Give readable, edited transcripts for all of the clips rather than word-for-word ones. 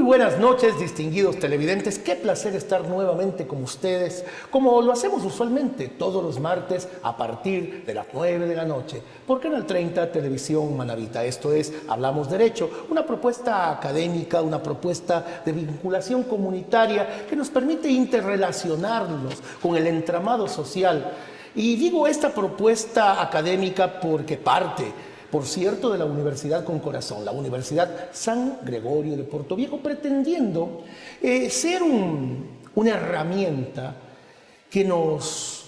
buenas noches, distinguidos televidentes. Qué placer estar nuevamente con ustedes, como lo hacemos usualmente todos los martes a partir de las 9 de la noche, por Canal 30 Televisión Manabita. Esto es Hablamos Derecho, una propuesta académica, una propuesta de vinculación comunitaria que nos permite interrelacionarnos con el entramado social. Y digo esta propuesta académica porque parte, por cierto, de la Universidad con Corazón, la Universidad San Gregorio de Portoviejo, pretendiendo ser una herramienta que nos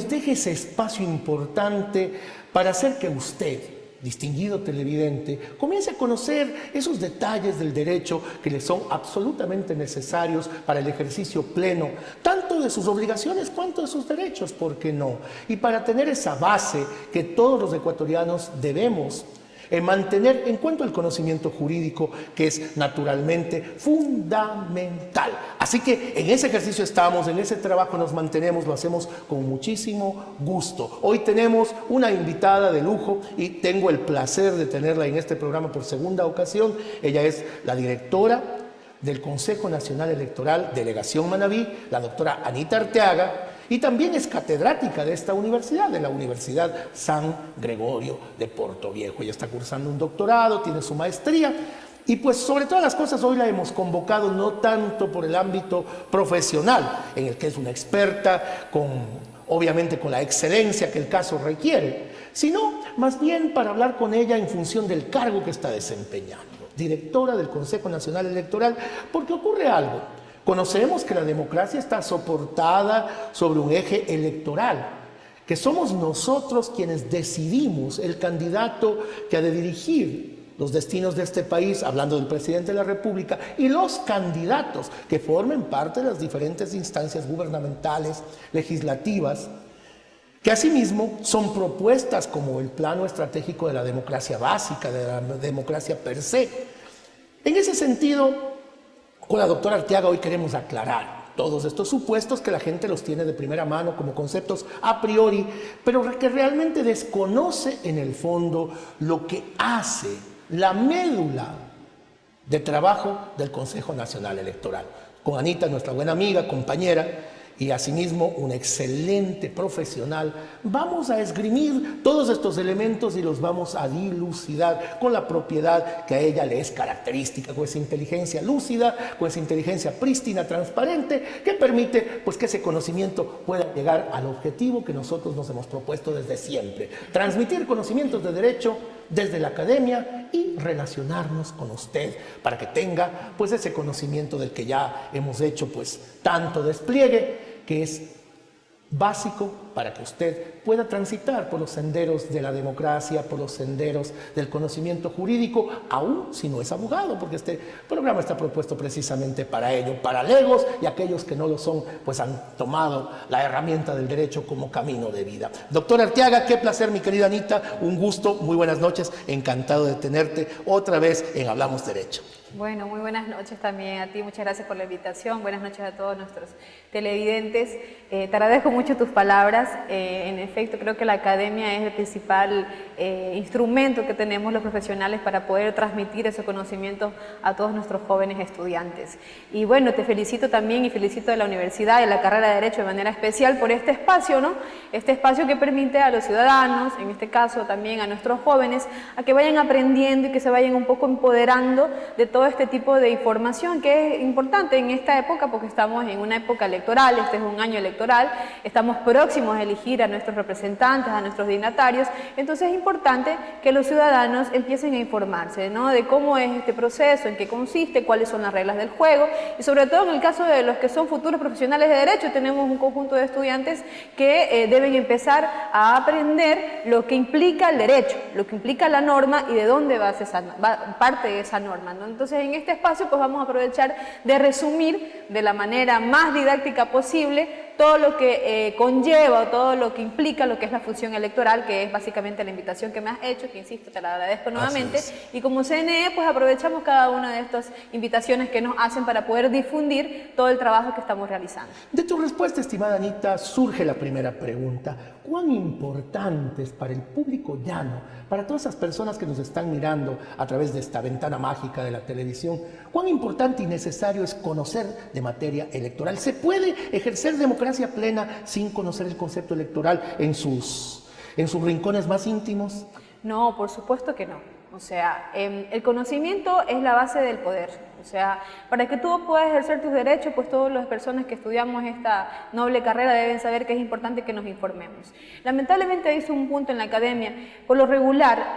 deje ese espacio importante para hacer que usted, distinguido televidente, comience a conocer esos detalles del derecho que le son absolutamente necesarios para el ejercicio pleno, tanto de sus obligaciones cuanto de sus derechos, ¿por qué no? Y para tener esa base que todos los ecuatorianos debemos mantener en cuanto al conocimiento jurídico, que es naturalmente fundamental. Así que en ese ejercicio estamos, en ese trabajo nos mantenemos, lo hacemos con muchísimo gusto. Hoy tenemos una invitada de lujo y tengo el placer de tenerla en este programa por segunda ocasión. Ella es la directora del Consejo Nacional Electoral, Delegación Manabí, la doctora Anita Arteaga, y también es catedrática de esta universidad, de la Universidad San Gregorio de Portoviejo. Ella está cursando un doctorado, tiene su maestría, y pues sobre todas las cosas hoy la hemos convocado no tanto por el ámbito profesional, en el que es una experta, obviamente con la excelencia que el caso requiere, sino más bien para hablar con ella en función del cargo que está desempeñando, directora del Consejo Nacional Electoral, porque ocurre algo. Conocemos que la democracia está soportada sobre un eje electoral, que somos nosotros quienes decidimos el candidato que ha de dirigir los destinos de este país, hablando del presidente de la República, y los candidatos que formen parte de las diferentes instancias gubernamentales, legislativas, que asimismo son propuestas como el plano estratégico de la democracia básica, de la democracia per se. En ese sentido, con la doctora Arteaga hoy queremos aclarar todos estos supuestos que la gente los tiene de primera mano como conceptos a priori, pero que realmente desconoce en el fondo lo que hace la médula de trabajo del Consejo Nacional Electoral. Con Anita, nuestra buena amiga, compañera, y asimismo una excelente profesional, vamos a esgrimir todos estos elementos y los vamos a dilucidar con la propiedad que a ella le es característica, con esa inteligencia lúcida, con esa inteligencia prístina, transparente, que permite pues que ese conocimiento pueda llegar al objetivo que nosotros nos hemos propuesto desde siempre: transmitir conocimientos de derecho desde la academia y relacionarnos con usted para que tenga pues ese conocimiento del que ya hemos hecho pues tanto despliegue, que es básico para que usted pueda transitar por los senderos de la democracia, por los senderos del conocimiento jurídico, aún si no es abogado, porque este programa está propuesto precisamente para ello, para legos y aquellos que no lo son, pues han tomado la herramienta del derecho como camino de vida. Doctora Arteaga, qué placer, mi querida Anita, un gusto, muy buenas noches, encantado de tenerte otra vez en Hablamos Derecho. Bueno, muy buenas noches también a ti, muchas gracias por la invitación, buenas noches a todos nuestros televidentes. Te agradezco mucho tus palabras. En efecto, creo que la academia es el principal instrumento que tenemos los profesionales para poder transmitir ese conocimiento a todos nuestros jóvenes estudiantes. Y bueno, te felicito también y felicito a la universidad y a la carrera de Derecho de manera especial por este espacio, ¿no? Este espacio que permite a los ciudadanos, en este caso también a nuestros jóvenes, a que vayan aprendiendo y que se vayan un poco empoderando de todo este tipo de información que es importante en esta época, porque estamos en una época electoral, este es un año electoral, estamos próximos a elegir a nuestros representantes, a nuestros dignatarios. Entonces es importante que los ciudadanos empiecen a informarse, ¿no?, de cómo es este proceso, en qué consiste, cuáles son las reglas del juego, y sobre todo en el caso de los que son futuros profesionales de derecho, tenemos un conjunto de estudiantes que deben empezar a aprender lo que implica el derecho, lo que implica la norma y de dónde va parte de esa norma, ¿no? Entonces en este espacio pues vamos a aprovechar de resumir de la manera más didáctica posible todo lo que conlleva, todo lo que implica lo que es la función electoral, que es básicamente la invitación que me has hecho, que insisto, te la agradezco nuevamente. Y como CNE, pues aprovechamos cada una de estas invitaciones que nos hacen para poder difundir todo el trabajo que estamos realizando. De tu respuesta, estimada Anita, surge la primera pregunta. ¿Cuán importante es para el público llano, para todas esas personas que nos están mirando a través de esta ventana mágica de la televisión, cuán importante y necesario es conocer de materia electoral? ¿Se puede ejercer democracia plena sin conocer el concepto electoral en sus rincones más íntimos? No, por supuesto que no. O sea, el conocimiento es la base del poder. O sea, para que tú puedas ejercer tus derechos, pues todas las personas que estudiamos esta noble carrera deben saber que es importante que nos informemos. Lamentablemente hay un punto en la academia, por lo regular,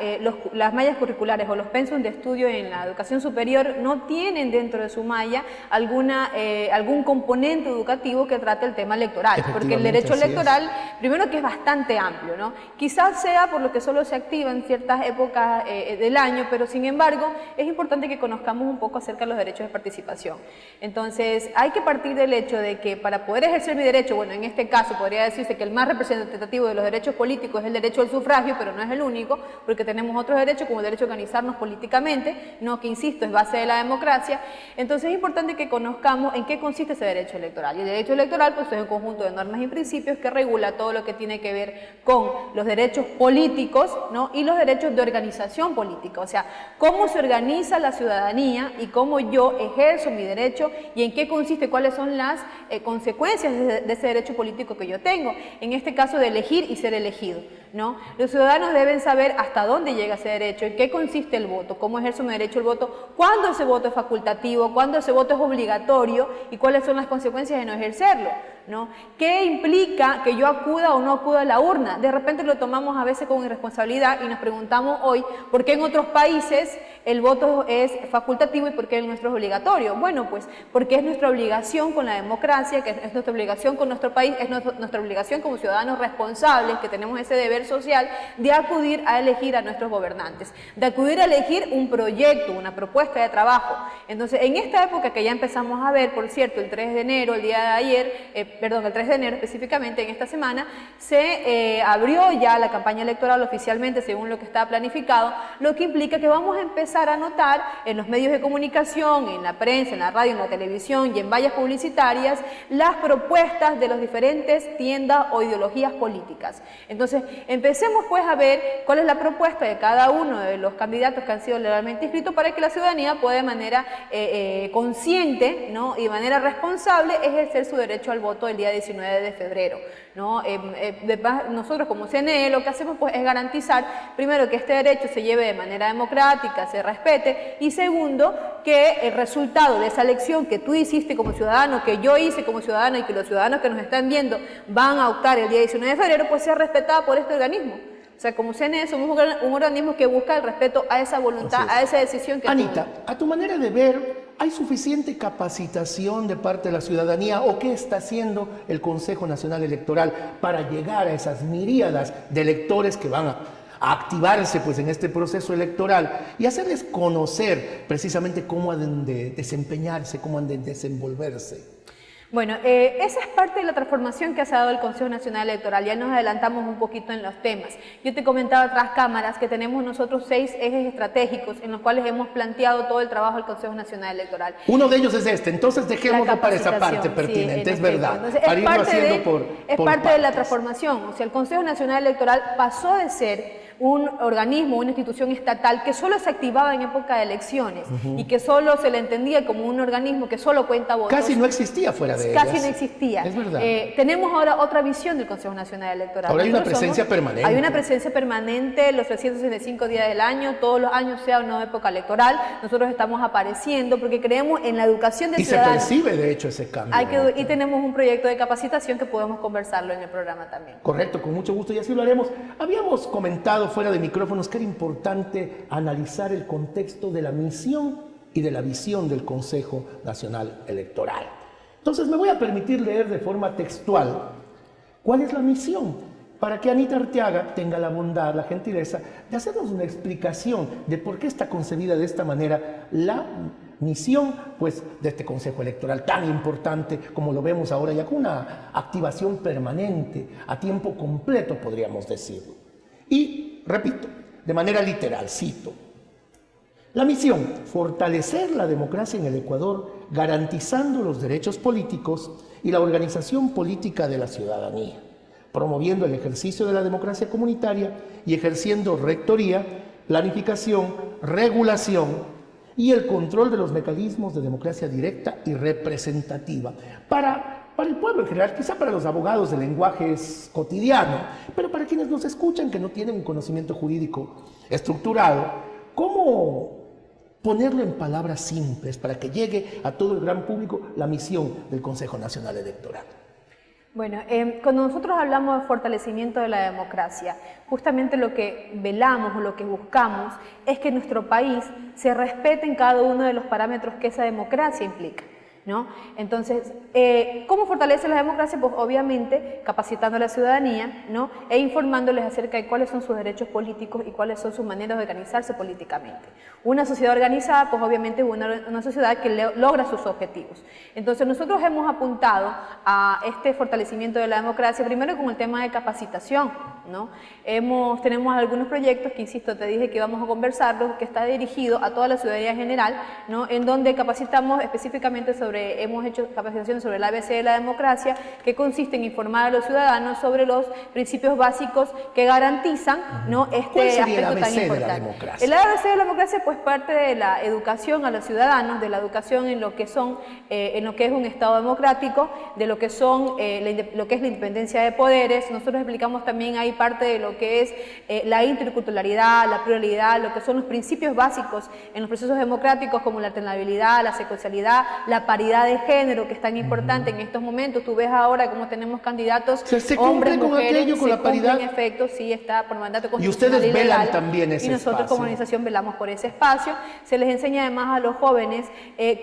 las mallas curriculares o los pensum de estudio en la educación superior no tienen dentro de su malla algún componente educativo que trate el tema electoral, porque el derecho electoral, primero que es bastante amplio, ¿no? Quizás sea por lo que solo se activa en ciertas épocas del año, pero sin embargo es importante que conozcamos un poco acerca de los derechos de participación. Entonces hay que partir del hecho de que para poder ejercer mi derecho, bueno, en este caso podría decirse que el más representativo de los derechos políticos es el derecho al sufragio, pero no es el único, porque tenemos otros derechos como el derecho a organizarnos políticamente, no, que insisto, es base de la democracia. Entonces es importante que conozcamos en qué consiste ese derecho electoral. Y el derecho electoral pues es un conjunto de normas y principios que regula todo lo que tiene que ver con los derechos políticos, ¿no? Y los derechos de organización política, o sea, cómo se organiza la ciudadanía y cómo yo ejerzo mi derecho y en qué consiste, cuáles son las consecuencias de ese derecho político que yo tengo, en este caso de elegir y ser elegido, ¿no? Los ciudadanos deben saber hasta dónde llega ese derecho, en qué consiste el voto, cómo ejerzo mi derecho al voto, cuándo ese voto es facultativo, cuándo ese voto es obligatorio y cuáles son las consecuencias de no ejercerlo, ¿no? ¿Qué implica que yo acuda o no acuda a la urna? De repente lo tomamos a veces con irresponsabilidad y nos preguntamos hoy por qué en otros países el voto es facultativo y por qué el nuestro es obligatorio. Bueno, pues porque es nuestra obligación con la democracia, que es nuestra obligación con nuestro país, es nuestra obligación como ciudadanos responsables que tenemos ese deber social de acudir a elegir a nuestros gobernantes, de acudir a elegir un proyecto, una propuesta de trabajo. Entonces, en esta época que ya empezamos a ver, por cierto, el 3 de enero, el día de ayer, el 3 de enero específicamente, en esta semana, se abrió ya la campaña electoral oficialmente según lo que estaba planificado, lo que implica que vamos a empezar a notar en los medios de comunicación, en la prensa, en la radio, en la televisión y en vallas publicitarias las propuestas de las diferentes tiendas o ideologías políticas. Entonces, empecemos pues a ver cuál es la propuesta de cada uno de los candidatos que han sido legalmente inscritos para que la ciudadanía pueda de manera consciente, ¿no? y de manera responsable ejercer su derecho al voto el día 19 de febrero. ¿No? Nosotros como CNE lo que hacemos pues es garantizar primero que este derecho se lleve de manera democrática, se respete y segundo que el resultado de esa elección que tú hiciste como ciudadano, que yo hice como ciudadano y que los ciudadanos que nos están viendo van a optar el día 19 de febrero pues sea respetado por este organismo. O sea, como CNE somos un organismo que busca el respeto a esa voluntad, a esa decisión que Anita, a tu manera de ver, ¿hay suficiente capacitación de parte de la ciudadanía o qué está haciendo el Consejo Nacional Electoral para llegar a esas miríadas de electores que van a activarse pues en este proceso electoral y hacerles conocer precisamente cómo han de desempeñarse, cómo han de desenvolverse? Bueno, esa es parte de la transformación que ha dado el Consejo Nacional Electoral. Ya nos adelantamos un poquito en los temas. Yo te comentaba tras cámaras que tenemos nosotros 6 ejes estratégicos en los cuales hemos planteado todo el trabajo del Consejo Nacional Electoral. Uno de ellos es este, entonces dejémoslo para esa parte pertinente, es verdad. Entonces, para irlo haciendo por parte de la transformación. O sea, el Consejo Nacional Electoral pasó de ser un organismo, una institución estatal que solo se activaba en época de elecciones y que solo se le entendía como un organismo que solo cuenta votos. Casi no existía fuera de Casi ellas. no existía. Es verdad. Tenemos ahora otra visión del Consejo Nacional Electoral. Ahora hay una presencia permanente. Hay una presencia permanente los 365 días del año, todos los años sea o no época electoral. Nosotros estamos apareciendo porque creemos en la educación de ciudadanos. Y se percibe de hecho ese cambio. Y tenemos un proyecto de capacitación que podemos conversarlo en el programa también. Correcto, con mucho gusto y así lo haremos. Habíamos comentado fuera de micrófonos que era importante analizar el contexto de la misión y de la visión del Consejo Nacional Electoral. Entonces me voy a permitir leer de forma textual cuál es la misión para que Anita Arteaga tenga la bondad, la gentileza de hacernos una explicación de por qué está concebida de esta manera la misión pues, de este Consejo Electoral tan importante como lo vemos ahora ya con una activación permanente, a tiempo completo podríamos decirlo. Y, repito, de manera literal, cito, la misión, fortalecer la democracia en el Ecuador, garantizando los derechos políticos y la organización política de la ciudadanía, promoviendo el ejercicio de la democracia comunitaria y ejerciendo rectoría, planificación, regulación y el control de los mecanismos de democracia directa y representativa para el pueblo en general, quizá para los abogados el lenguaje es cotidiano, pero para quienes nos escuchan que no tienen un conocimiento jurídico estructurado, ¿cómo ponerlo en palabras simples para que llegue a todo el gran público la misión del Consejo Nacional Electoral? Bueno, cuando nosotros hablamos de fortalecimiento de la democracia, justamente lo que velamos o lo que buscamos es que en nuestro país se respeten cada uno de los parámetros que esa democracia implica, ¿no? Entonces, ¿cómo fortalece la democracia? Pues obviamente capacitando a la ciudadanía, ¿no? E informándoles acerca de cuáles son sus derechos políticos y cuáles son sus maneras de organizarse políticamente. Una sociedad organizada, pues obviamente es una sociedad que logra sus objetivos. Entonces nosotros hemos apuntado a este fortalecimiento de la democracia, primero con el tema de capacitación, ¿no? Tenemos algunos proyectos que, insisto, te dije que íbamos a conversarlos, que está dirigido a toda la ciudadanía en general, ¿no? En donde capacitamos específicamente hemos hecho capacitación sobre el ABC de la democracia, que consiste en informar a los ciudadanos sobre los principios básicos que garantizan, ¿no? Este aspecto tan importante. El ABC de la democracia, pues parte de la educación a los ciudadanos, de la educación en lo que son, en lo que es un Estado democrático, de lo que son, lo que es la independencia de poderes. Nosotros explicamos también ahí parte de lo que es la interculturalidad, la pluralidad, lo que son los principios básicos en los procesos democráticos como la alternabilidad, la secuencialidad, la paridad de género, que es tan importante en estos momentos. Tú ves ahora cómo tenemos candidatos, ¿Se hombres, cumple mujeres, con aquello, con la paridad? En efecto, sí, está por mandato Y constitucional ustedes legal, velan también ese y nosotros espacio. como organización velamos por ese espacio. Se les enseña además a los jóvenes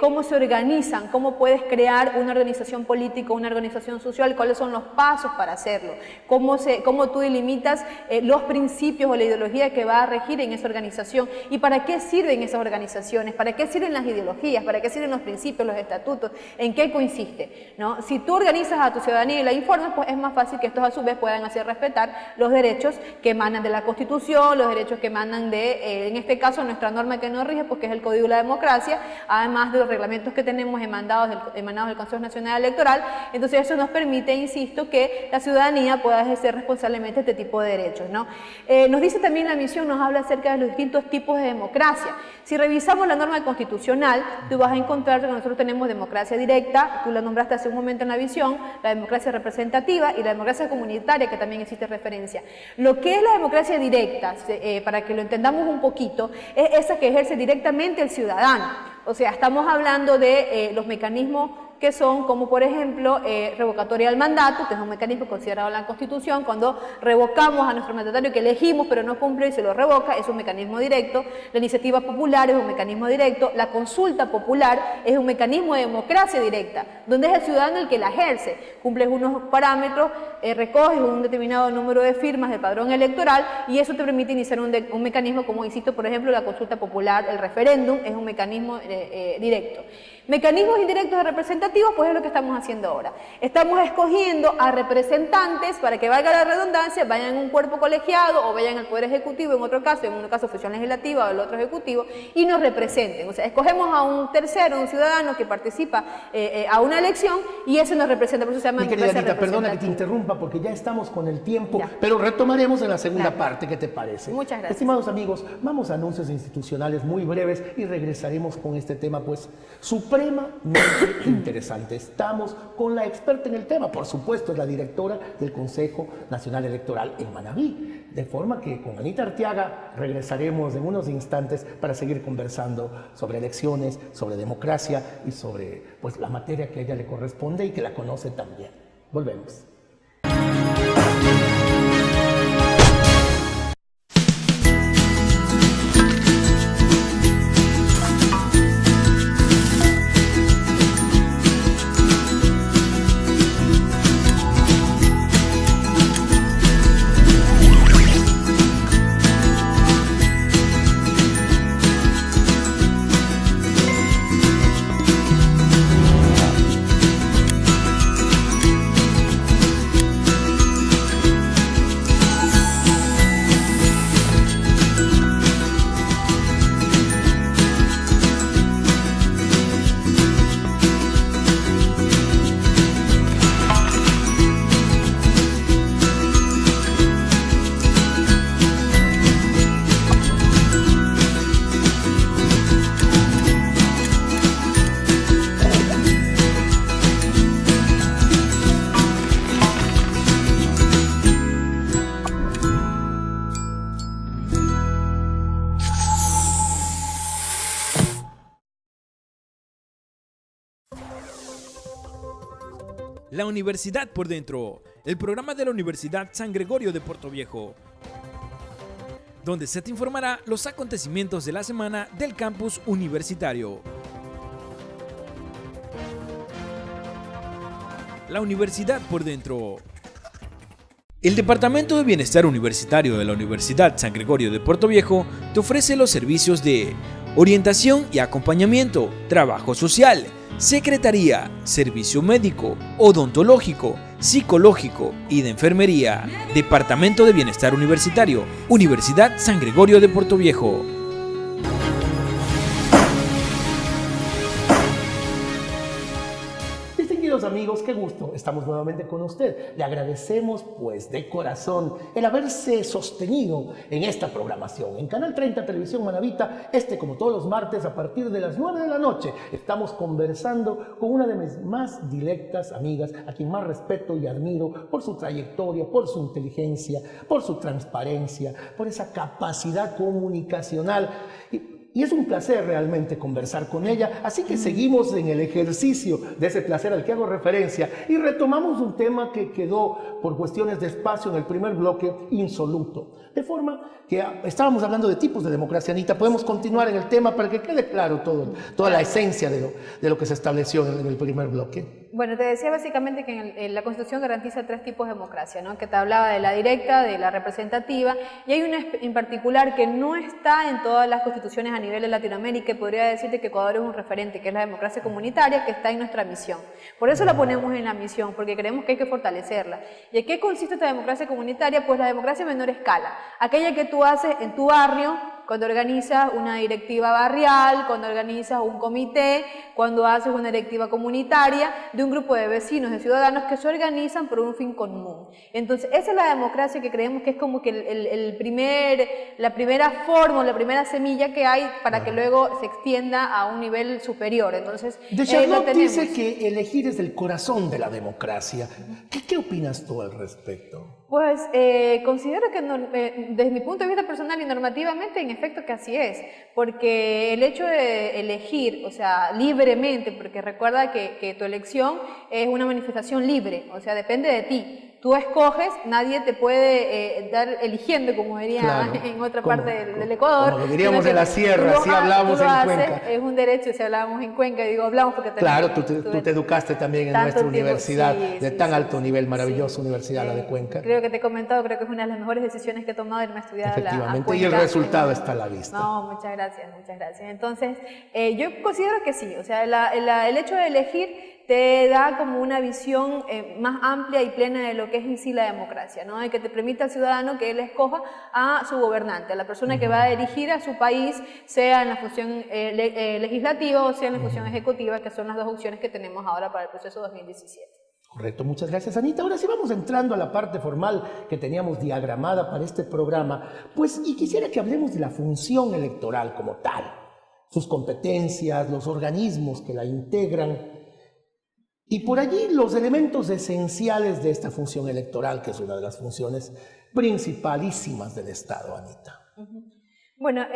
cómo se organizan, cómo puedes crear una organización política, una organización social, cuáles son los pasos para hacerlo, cómo tú delimitas los principios o la ideología que va a regir en esa organización y para qué sirven esas organizaciones, para qué sirven las ideologías, para qué sirven los principios, los estatutos, en qué consiste, ¿no? Si tú organizas a tu ciudadanía y la informas, pues es más fácil que estos a su vez puedan hacer respetar los derechos que emanan de la Constitución, los derechos que emanan de, en este caso, nuestra norma que nos rige, porque es el Código de la Democracia, además de los reglamentos que tenemos emanados del Consejo Nacional Electoral. Entonces eso nos permite, insisto, que la ciudadanía pueda ejercer responsablemente este tipo de derechos, ¿no? Nos dice también la misión, nos habla acerca de los distintos tipos de democracia. Si revisamos la norma constitucional, tú vas a encontrar que nosotros tenemos democracia directa, tú la nombraste hace un momento en la visión, la democracia representativa y la democracia comunitaria, que también existe referencia. Lo que es la democracia directa, para que lo entendamos un poquito, es esa que ejerce directamente el ciudadano. O sea, estamos hablando de los mecanismos que son como por ejemplo revocatoria del mandato, que es un mecanismo considerado en la Constitución, cuando revocamos a nuestro mandatario que elegimos pero no cumple y se lo revoca, es un mecanismo directo. La iniciativa popular es un mecanismo directo, la consulta popular es un mecanismo de democracia directa, donde es el ciudadano el que la ejerce, cumples unos parámetros, recoges un determinado número de firmas del padrón electoral y eso te permite iniciar un mecanismo como, insisto, por ejemplo, la consulta popular, el referéndum, es un mecanismo directo. Mecanismos indirectos de representativos, pues es lo que estamos haciendo ahora. Estamos escogiendo a representantes para que, valga la redundancia, vayan en un cuerpo colegiado o vayan al Poder Ejecutivo, en otro caso, oficial legislativa o el otro ejecutivo, y nos representen. O sea, escogemos a un tercero, un ciudadano que participa a una elección y ese nos representa, por eso se llama democracia representativa. Perdona que te interrumpa porque ya estamos con el tiempo, pero retomaremos en la segunda parte, ¿qué te parece? Muchas gracias. Estimados amigos, vamos a anuncios institucionales muy breves y regresaremos con este tema, pues, supremamente interesante. Estamos con la experta en el tema, por supuesto, es la directora del Consejo Nacional Electoral en Manabí. De forma que con Anita Arteaga regresaremos en unos instantes para seguir conversando sobre elecciones, sobre democracia y sobre pues, la materia que a ella le corresponde y que la conoce también. Volvemos. La Universidad por Dentro, el programa de la Universidad San Gregorio de Portoviejo, donde se te informará los acontecimientos de la semana del campus universitario. La Universidad por Dentro. El Departamento de Bienestar Universitario de la Universidad San Gregorio de Portoviejo te ofrece los servicios de orientación y acompañamiento, trabajo social, secretaría, servicio médico, odontológico, psicológico y de enfermería. Departamento de Bienestar Universitario, Universidad San Gregorio de Portoviejo. Distinguidos amigos, qué gusto, estamos nuevamente con usted. Le agradecemos pues de corazón el haberse sostenido en esta programación. En Canal 30 Televisión Manavita, como todos los martes a partir de las 9 de la noche, estamos conversando con una de mis más directas amigas, a quien más respeto y admiro por su trayectoria, por su inteligencia, por su transparencia, por esa capacidad comunicacional. Y es un placer realmente conversar con ella, así que seguimos en el ejercicio de ese placer al que hago referencia y retomamos un tema que quedó por cuestiones de espacio en el primer bloque insoluto. De forma que estábamos hablando de tipos de democracia, Anita, podemos continuar en el tema para que quede claro toda la esencia de lo que se estableció en el primer bloque. Bueno, te decía básicamente que la Constitución garantiza 3 tipos de democracia, ¿no? Que te hablaba de la directa, de la representativa, y hay una en particular que no está en todas las constituciones a nivel de Latinoamérica, y podría decirte que Ecuador es un referente, que es la democracia comunitaria, que está en nuestra misión. Por eso la ponemos en la misión, porque creemos que hay que fortalecerla. ¿Y en qué consiste esta democracia comunitaria? Pues la democracia a menor escala, aquella que tú haces en tu barrio, cuando organizas una directiva barrial, cuando organizas un comité, cuando haces una directiva comunitaria de un grupo de vecinos, de ciudadanos que se organizan por un fin común. Entonces, esa es la democracia que creemos que es como que la primera forma, la primera semilla que hay para que luego se extienda a un nivel superior. Entonces, de Charlotte dice que elegir es el corazón de la democracia. ¿Qué opinas tú al respecto? Pues considero que desde mi punto de vista personal y normativamente, en efecto que así es, porque el hecho de elegir, o sea, libremente, porque recuerda que tu elección es una manifestación libre, o sea, depende de ti. Tú escoges, nadie te puede dar eligiendo, como diría en otra parte del Ecuador. Como diríamos en la sierra, si hablamos en Cuenca. Es un derecho si hablábamos en Cuenca, digo, hablamos porque... Claro, tú te educaste también en nuestra universidad, de tan alto nivel, maravillosa universidad, la de Cuenca. Creo que te he comentado, creo que es una de las mejores decisiones que he tomado irme a estudiar efectivamente, Cuenca. Y el resultado está a la vista. No, muchas gracias, muchas gracias. Entonces, yo considero que sí, o sea, el hecho de elegir te da como una visión más amplia y plena de lo que es en sí la democracia, ¿no? Y que te permite al ciudadano que él escoja a su gobernante, a la persona que va a dirigir a su país, sea en la función legislativa o sea en la función ejecutiva, que son las 2 opciones que tenemos ahora para el proceso 2017. Correcto, muchas gracias, Anita. Ahora sí vamos entrando a la parte formal que teníamos diagramada para este programa, y quisiera que hablemos de la función electoral como tal, sus competencias, los organismos que la integran, y por allí los elementos esenciales de esta función electoral, que es una de las funciones principalísimas del Estado, Anita. Bueno,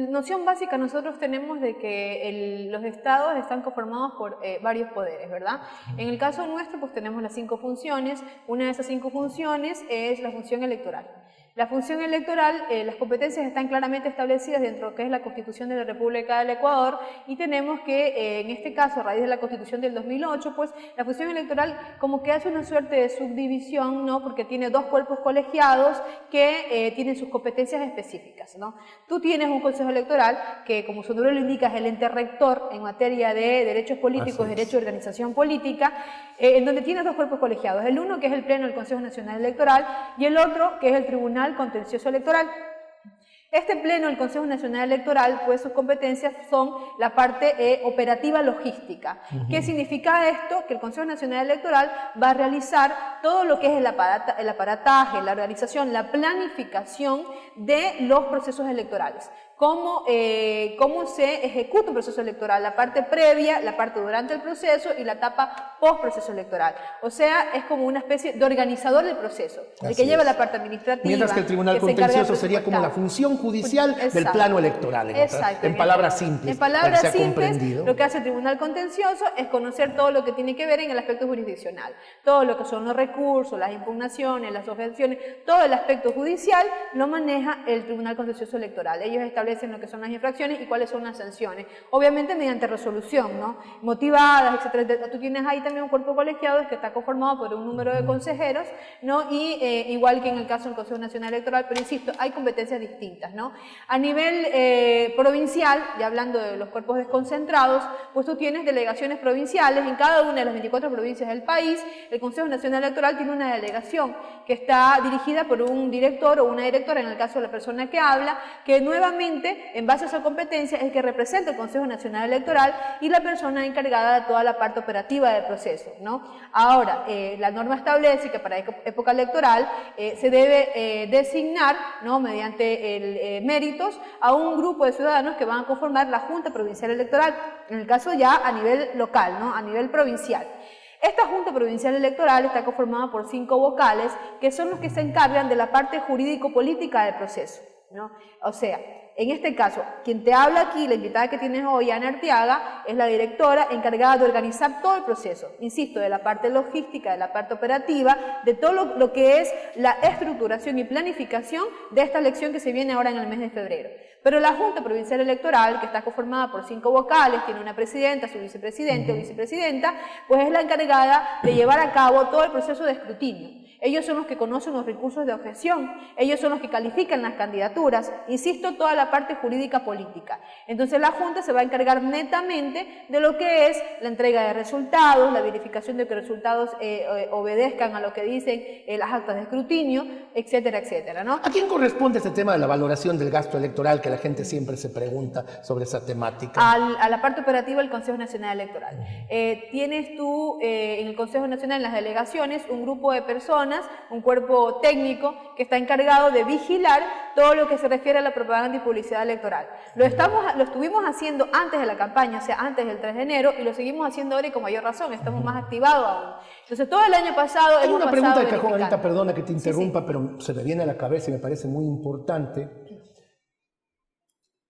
noción básica nosotros tenemos de que los estados están conformados por varios poderes, ¿verdad? En el caso nuestro, pues tenemos las 5 funciones. Una de esas 5 funciones es la función electoral. La función electoral, las competencias están claramente establecidas dentro de lo que es la Constitución de la República del Ecuador, y tenemos que, en este caso, a raíz de la Constitución del 2008, pues la función electoral como que hace una suerte de subdivisión, ¿no? Porque tiene 2 cuerpos colegiados que tienen sus competencias específicas, ¿no? Tú tienes un consejo electoral que, como su nombre lo indica, es el ente rector en materia de derechos políticos, derecho de organización política, en donde tienes 2 cuerpos colegiados. El uno que es el Pleno del Consejo Nacional Electoral y el otro que es el Tribunal Contencioso Electoral. Este pleno del Consejo Nacional Electoral, pues sus competencias son la parte operativa logística. ¿Qué significa esto? Que el Consejo Nacional Electoral va a realizar todo lo que es el aparataje, la organización, la planificación de los procesos electorales. cómo se ejecuta un proceso electoral, la parte previa, la parte durante el proceso y la etapa post-proceso electoral. O sea, es como una especie de organizador del proceso, el que lleva la parte administrativa. Mientras que el Tribunal Contencioso sería como la función judicial del plano electoral, en palabras simples. En palabras simples, lo que hace el Tribunal Contencioso es conocer todo lo que tiene que ver en el aspecto jurisdiccional, todo lo que son los recursos, las impugnaciones, las objeciones, todo el aspecto judicial lo maneja el Tribunal Contencioso Electoral. Ellos establecen lo que son las infracciones y cuáles son las sanciones, obviamente mediante resolución, ¿no? Motivadas, etcétera. Tú tienes ahí también un cuerpo colegiado que está conformado por un número de consejeros, ¿no? Y igual que en el caso del Consejo Nacional Electoral, pero insisto, hay competencias distintas, ¿no? A nivel provincial, ya hablando de los cuerpos desconcentrados, pues tú tienes delegaciones provinciales en cada una de las 24 provincias del país. El Consejo Nacional Electoral tiene una delegación que está dirigida por un director o una directora, en el caso de la persona que habla, que nuevamente, en base a su competencia, es el que representa el Consejo Nacional Electoral y la persona encargada de toda la parte operativa del proceso, ¿no? Ahora, la norma establece que para época electoral se debe designar, ¿no?, mediante méritos a un grupo de ciudadanos que van a conformar la Junta Provincial Electoral, en el caso ya a nivel local, ¿no?, a nivel provincial. Esta Junta Provincial Electoral está conformada por 5 vocales, que son los que se encargan de la parte jurídico-política del proceso, ¿no? O sea, en este caso, quien te habla aquí, la invitada que tienes hoy, Ana Arteaga, es la directora encargada de organizar todo el proceso, insisto, de la parte logística, de la parte operativa, de todo lo que es la estructuración y planificación de esta elección que se viene ahora en el mes de febrero. Pero la Junta Provincial Electoral, que está conformada por 5 vocales, tiene una presidenta, su vicepresidente o vicepresidenta, pues es la encargada de llevar a cabo todo el proceso de escrutinio. Ellos son los que conocen los recursos de objeción, ellos son los que califican las candidaturas, insisto, toda la parte jurídica política. Entonces la Junta se va a encargar netamente de lo que es la entrega de resultados, la verificación de que los resultados obedezcan a lo que dicen las actas de escrutinio, etcétera, etcétera, ¿no? ¿A quién corresponde este tema de la valoración del gasto electoral, que la gente siempre se pregunta sobre esa temática? A la parte operativa del Consejo Nacional Electoral. Tienes tú en el Consejo Nacional, en las delegaciones, un grupo de personas, un cuerpo técnico que está encargado de vigilar todo lo que se refiere a la propaganda y publicidad electoral. Lo estuvimos haciendo antes de la campaña, o sea, antes del 3 de enero, y lo seguimos haciendo ahora y con mayor razón, estamos más activados aún. Entonces, todo el año pasado Hay hemos una pregunta de cajón, verificando. Anita, perdona que te interrumpa, pero se me viene a la cabeza y me parece muy importante.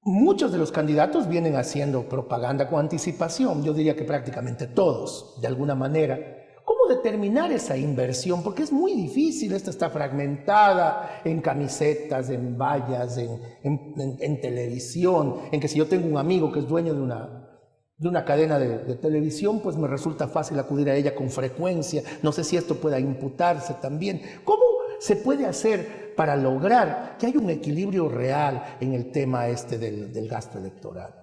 Muchos de los candidatos vienen haciendo propaganda con anticipación, yo diría que prácticamente todos, de alguna manera. ¿Cómo determinar esa inversión? Porque es muy difícil, esta está fragmentada en camisetas, en vallas, en televisión, en que si yo tengo un amigo que es dueño de una cadena de televisión, pues me resulta fácil acudir a ella con frecuencia. No sé si esto pueda imputarse también. ¿Cómo se puede hacer para lograr que haya un equilibrio real en el tema del gasto electoral?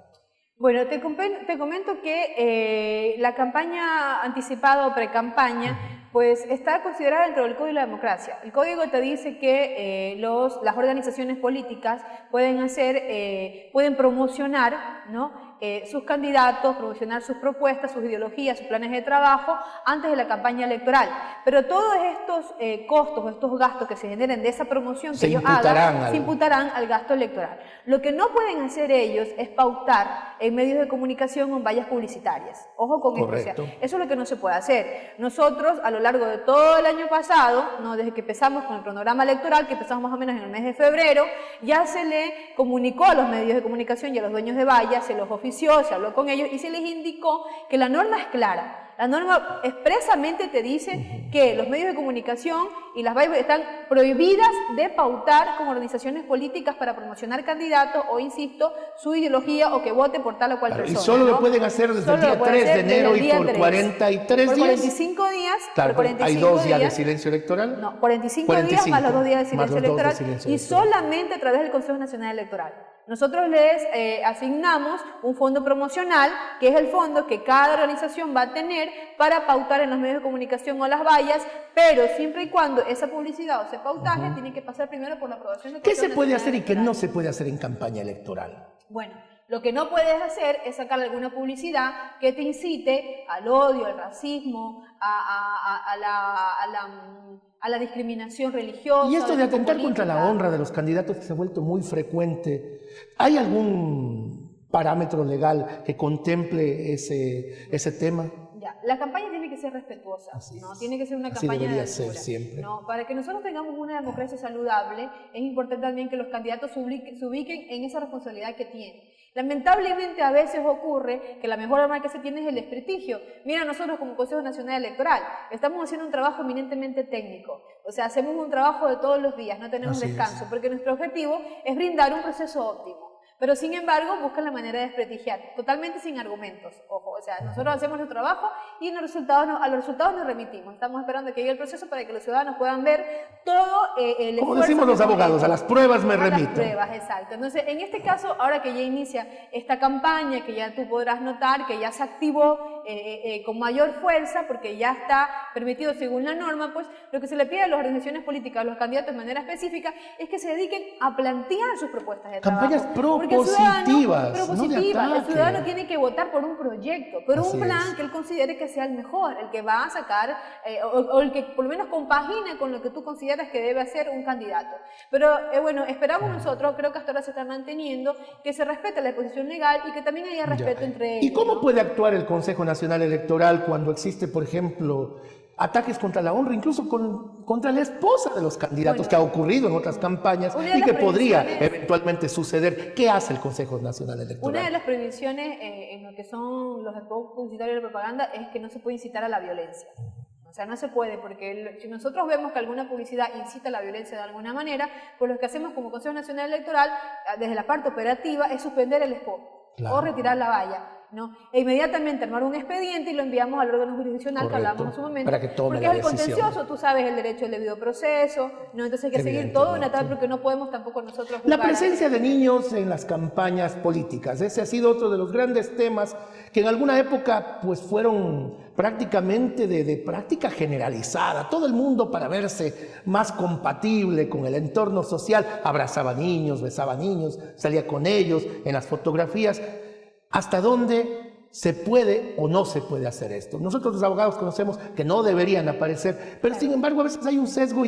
Bueno, te comento que la campaña anticipada o precampaña pues está considerada dentro del Código de la Democracia. El Código te dice que las organizaciones políticas pueden promocionar, ¿no?, sus candidatos, promocionar sus propuestas, sus ideologías, sus planes de trabajo antes de la campaña electoral. Pero todos estos costos, estos gastos que se generen de esa promoción que ellos hagan, se imputarán al gasto electoral. Lo que no pueden hacer ellos es pautar en medios de comunicación o en vallas publicitarias. Ojo con esto, o sea, eso es lo que no se puede hacer. Nosotros, a lo largo de todo el año pasado, ¿no?, desde que empezamos con el cronograma electoral, que empezamos más o menos en el mes de febrero, ya se le comunicó a los medios de comunicación y a los dueños de vallas, se los ofició, se habló con ellos y se les indicó que la norma es clara. La norma expresamente te dice que los medios de comunicación y las vallas están prohibidas de pautar con organizaciones políticas para promocionar candidatos o, insisto, su ideología o que vote por tal o cual persona. Y solo ¿no? lo pueden hacer desde el día 3 de enero y por 43 días. Por 45 días. Claro, por 45 ¿hay 2 días de silencio electoral? No, 45 días más los 2 días de silencio electoral y electoral. solamente a través del Consejo Nacional Electoral. Nosotros les asignamos un fondo promocional, que es el fondo que cada organización va a tener para pautar en los medios de comunicación o las vallas, pero siempre y cuando esa publicidad o ese pautaje tiene que pasar primero por la aprobación del Consejo ¿Qué se puede Nacional hacer y qué Electoral? no se puede hacer en campaña electoral? Bueno, lo que no puedes hacer es sacar alguna publicidad que te incite al odio, al racismo, a la discriminación religiosa. Y esto de atentar política. contra la honra de los candidatos que se ha vuelto muy frecuente, ¿hay algún parámetro legal que contemple ese tema? Ya, la campaña tiene que ser respetuosa, ¿no? Tiene que ser una Así campaña de debería ser altura, siempre. ¿no? Para que nosotros tengamos una democracia saludable, es importante también que los candidatos se ubiquen en esa responsabilidad que tienen. Lamentablemente a veces ocurre que la mejor arma que se tiene es el desprestigio. Mira, nosotros como Consejo Nacional Electoral estamos haciendo un trabajo eminentemente técnico, o sea, hacemos un trabajo de todos los días, no tenemos descanso, porque nuestro objetivo es brindar un proceso óptimo. Pero sin embargo buscan la manera de desprestigiar, totalmente sin argumentos, ojo, o sea, nosotros hacemos nuestro trabajo y a los resultados nos remitimos, estamos esperando que llegue el proceso para que los ciudadanos puedan ver todo el esfuerzo. Como decimos los abogados, a las pruebas me remito. A las pruebas, exacto. Entonces, en este caso, ahora que ya inicia esta campaña, que ya tú podrás notar que ya se activó con mayor fuerza, porque ya está permitido según la norma, pues lo que se le pide a las organizaciones políticas, a los candidatos de manera específica, es que se dediquen a plantear sus propuestas de trabajo. Campañas propositivas, no de ataque. El ciudadano tiene que votar por un proyecto, por un plan que él considere que sea el mejor, el que va a sacar, o el que por lo menos compagina con lo que tú consideras que debe hacer un candidato. Pero bueno, esperamos nosotros, creo que hasta ahora se está manteniendo, que se respete la disposición legal y que también haya respeto entre ellos. ¿Y cómo puede actuar el Consejo Nacional Electoral cuando existe, por ejemplo, ataques contra la honra, incluso contra la esposa de los candidatos, que ha ocurrido en otras campañas y que podría eventualmente suceder? ¿Qué hace el Consejo Nacional Electoral? Una de las prohibiciones en lo que son los spots publicitarios de propaganda es que no se puede incitar a la violencia. O sea, no se puede, porque si nosotros vemos que alguna publicidad incita a la violencia de alguna manera, pues lo que hacemos como Consejo Nacional Electoral, desde la parte operativa, es suspender el spot o retirar la valla, ¿no? E inmediatamente armar un expediente y lo enviamos al órgano jurisdiccional. Correcto, que hablábamos en su momento, para que tome porque la es el decisión. Contencioso, tú sabes, el derecho al debido proceso, ¿no? Entonces hay que seguir toda una etapa, porque no podemos tampoco nosotros jugar. La presencia de niños en las campañas políticas, ese ha sido otro de los grandes temas que en alguna época pues fueron prácticamente de práctica generalizada. Todo el mundo, para verse más compatible con el entorno social, abrazaba niños, besaba niños, salía con ellos en las fotografías. ¿Hasta dónde se puede o no se puede hacer esto? Nosotros los abogados conocemos que no deberían aparecer, pero sin embargo a veces hay un sesgo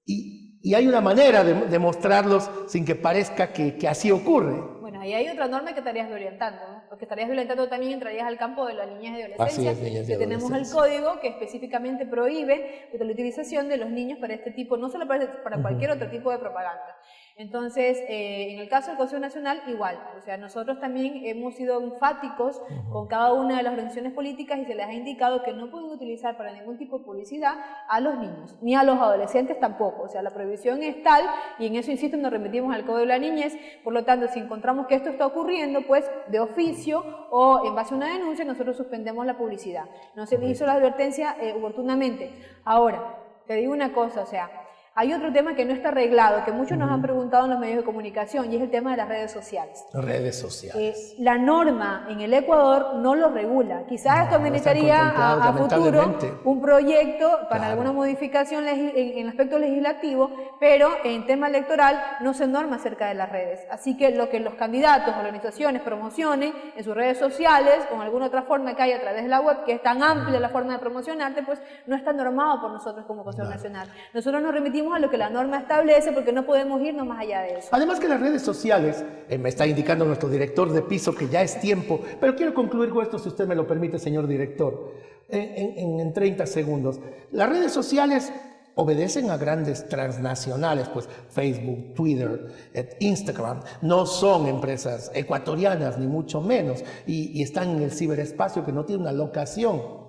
y hay una manera de mostrarlos sin que parezca que así ocurre. Bueno, ahí hay otra norma que estarías violentando, ¿no? Porque estarías violentando también, entrarías al campo de las niñas y adolescencia. Así es, niñas y que tenemos el adolescencia. código que específicamente prohíbe la utilización de los niños para este tipo, no solo para cualquier otro tipo de propaganda. Entonces, en el caso del Consejo Nacional, igual. O sea, nosotros también hemos sido enfáticos con cada una de las organizaciones políticas y se les ha indicado que no pueden utilizar para ningún tipo de publicidad a los niños, ni a los adolescentes tampoco. O sea, la prohibición es tal, y en eso, insisto, nos remitimos al Código de la Niñez. Por lo tanto, si encontramos que esto está ocurriendo, pues de oficio o en base a una denuncia, nosotros suspendemos la publicidad. No se les hizo la advertencia oportunamente. Ahora, te digo una cosa, o sea, hay otro tema que no está arreglado, que muchos nos han preguntado en los medios de comunicación, y es el tema de las redes sociales. Redes sociales. La norma en el Ecuador no lo regula. Quizás esto ameritaría a futuro un proyecto para alguna modificación en el aspecto legislativo, pero en tema electoral no se norma acerca de las redes. Así que lo que los candidatos, organizaciones promocionen en sus redes sociales o en alguna otra forma que haya a través de la web, que es tan amplia la forma de promocionarte, pues no está normado por nosotros como Consejo Nacional. Nosotros nos remitimos a lo que la norma establece, porque no podemos irnos más allá de eso. Además que las redes sociales, me está indicando nuestro director de piso que ya es tiempo, pero quiero concluir con esto, si usted me lo permite, señor director, en 30 segundos. Las redes sociales obedecen a grandes transnacionales, pues Facebook, Twitter, Instagram, no son empresas ecuatorianas, ni mucho menos, y están en el ciberespacio, que no tiene una locación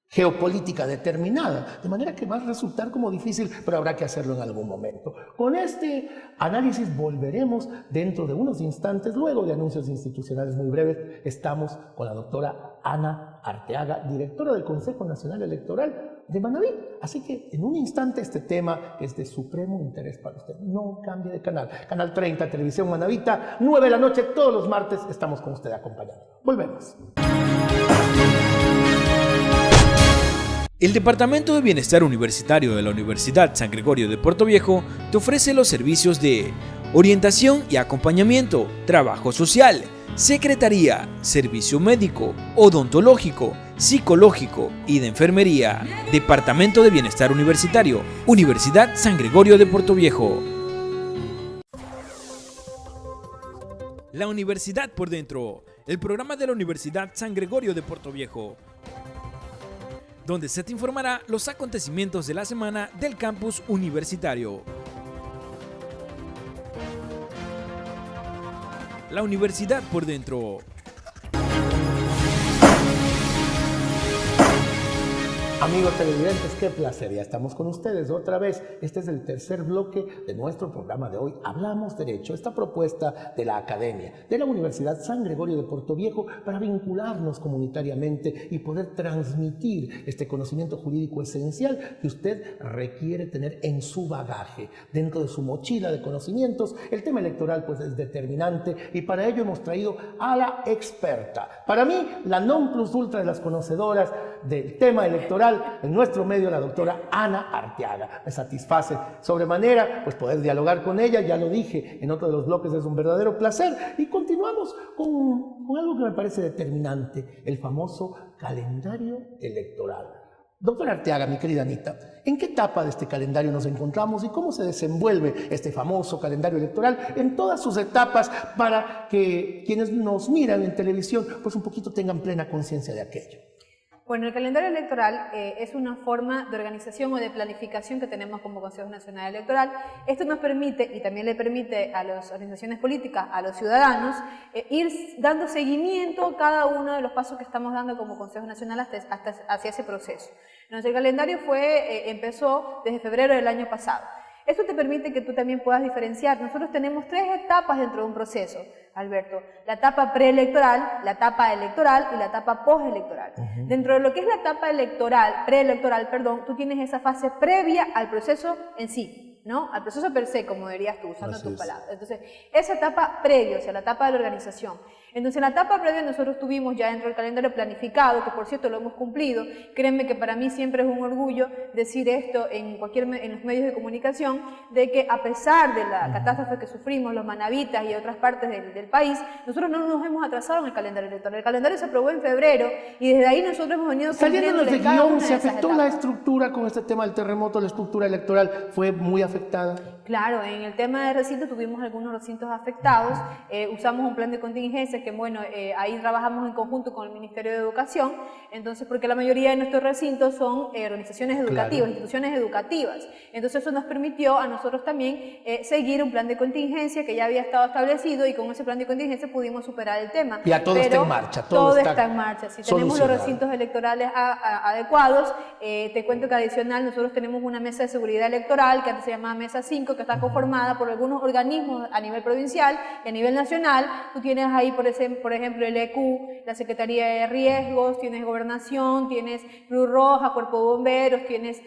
geopolítica determinada, de manera que va a resultar como difícil, pero habrá que hacerlo en algún momento. Con este análisis volveremos dentro de unos instantes, luego de anuncios institucionales muy breves. Estamos con la doctora Ana Arteaga, directora del Consejo Nacional Electoral de Manabí. Así que en un instante este tema es de supremo interés para usted. No cambie de canal. Canal 30, Televisión Manabita, 9 de la noche, todos los martes estamos con usted acompañando. Volvemos. El Departamento de Bienestar Universitario de la Universidad San Gregorio de Puerto Viejo te ofrece los servicios de orientación y acompañamiento, trabajo social, secretaría, servicio médico, odontológico, psicológico y de enfermería. Departamento de Bienestar Universitario, Universidad San Gregorio de Portoviejo. La Universidad por Dentro, el programa de la Universidad San Gregorio de Portoviejo, donde se te informará los acontecimientos de la semana del campus universitario. La Universidad por Dentro. Amigos televidentes, qué placer, ya estamos con ustedes otra vez. Este es el tercer bloque de nuestro programa de hoy. Hablamos Derecho, esta propuesta de la Academia, de la Universidad San Gregorio de Portoviejo, para vincularnos comunitariamente y poder transmitir este conocimiento jurídico esencial que usted requiere tener en su bagaje, dentro de su mochila de conocimientos. El tema electoral pues es determinante y para ello hemos traído a la experta. Para mí, la non plus ultra de las conocedoras del tema electoral en nuestro medio, la doctora Ana Arteaga. Me satisface sobremanera pues poder dialogar con ella, ya lo dije en otro de los bloques, es un verdadero placer. Y continuamos con algo que me parece determinante, el famoso calendario electoral. Doctora Arteaga, mi querida Anita, ¿en qué etapa de este calendario nos encontramos y cómo se desenvuelve este famoso calendario electoral en todas sus etapas para que quienes nos miran en televisión pues un poquito tengan plena conciencia de aquello? Bueno, el calendario electoral es una forma de organización o de planificación que tenemos como Consejo Nacional Electoral. Esto nos permite, y también le permite a las organizaciones políticas, a los ciudadanos, ir dando seguimiento a cada uno de los pasos que estamos dando como Consejo Nacional hacia ese proceso. Entonces, el calendario empezó desde febrero del año pasado. Esto te permite que tú también puedas diferenciar. Nosotros tenemos 3 etapas dentro de un proceso, Alberto. La etapa preelectoral, la etapa electoral y la etapa postelectoral. Dentro de lo que es la etapa preelectoral, tú tienes esa fase previa al proceso en sí, ¿no? Al proceso per se, como dirías tú, usando tus palabras. Entonces, esa etapa previa, o sea, la etapa de la organización. Entonces, en la etapa previa nosotros tuvimos ya dentro del calendario planificado, que por cierto lo hemos cumplido. Créanme que para mí siempre es un orgullo decir esto en los medios de comunicación, de que a pesar de la catástrofe que sufrimos los manavitas y otras partes del país, nosotros no nos hemos atrasado en el calendario electoral. El calendario se aprobó en febrero y desde ahí nosotros hemos venido saliéndonos de guión. ¿Se afectó la estructura con este tema del terremoto? ¿La estructura electoral fue muy afectada? Claro, en el tema de recintos tuvimos algunos recintos afectados, usamos un plan de contingencia que bueno, ahí trabajamos en conjunto con el Ministerio de Educación, entonces porque la mayoría de nuestros recintos son organizaciones educativas, claro, instituciones educativas, entonces eso nos permitió a nosotros también seguir un plan de contingencia que ya había estado establecido y con ese plan de contingencia pudimos superar el tema. Ya todo está en marcha. Todo está en marcha, si tenemos los recintos electorales adecuados, te cuento que adicional nosotros tenemos una mesa de seguridad electoral que antes se llamaba Mesa 5, que está conformada por algunos organismos a nivel provincial y a nivel nacional. Tú tienes ahí, por ejemplo, el EQ, la Secretaría de Riesgos, tienes Gobernación, tienes Cruz Roja, Cuerpo de Bomberos, tienes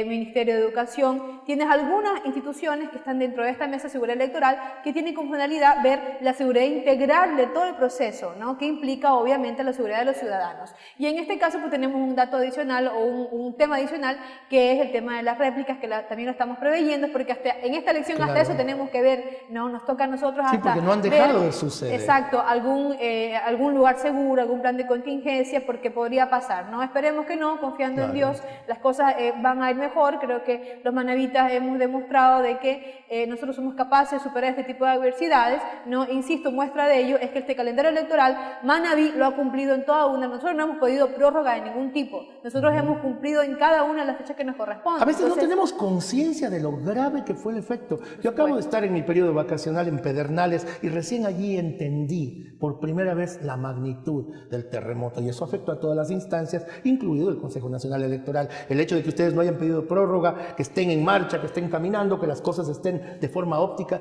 Ministerio de Educación, tienes algunas instituciones que están dentro de esta mesa de seguridad electoral que tienen como finalidad ver la seguridad integral de todo el proceso, ¿no? Que implica obviamente la seguridad de los ciudadanos. Y en este caso pues tenemos un dato adicional o un tema adicional que es el tema de las réplicas, que también lo estamos preveyendo, porque hasta en esta elección, claro, hasta eso tenemos que ver, ¿no? Nos toca a nosotros hasta porque no han dejado de suceder. Exacto, algún lugar seguro, algún plan de contingencia, porque podría pasar, ¿no? Esperemos que no, confiando, claro, en Dios, las cosas van a ir mejor. Creo que los manavitas hemos demostrado de que nosotros somos capaces de superar este tipo de adversidades, ¿no? Insisto, muestra de ello es que este calendario electoral, Manaví lo ha cumplido en toda una. Nosotros no hemos pedido prórroga de ningún tipo, nosotros hemos cumplido en cada una de las fechas que nos corresponden. A veces no tenemos conciencia de lo grave que fue el efecto. Yo acabo de estar en mi periodo vacacional en Pedernales y recién allí entendí por primera vez la magnitud del terremoto, y eso afectó a todas las instancias, incluido el Consejo Nacional Electoral. El hecho de que ustedes no hayan pedido prórroga, que estén en marcha, que estén caminando, que las cosas estén de forma óptima,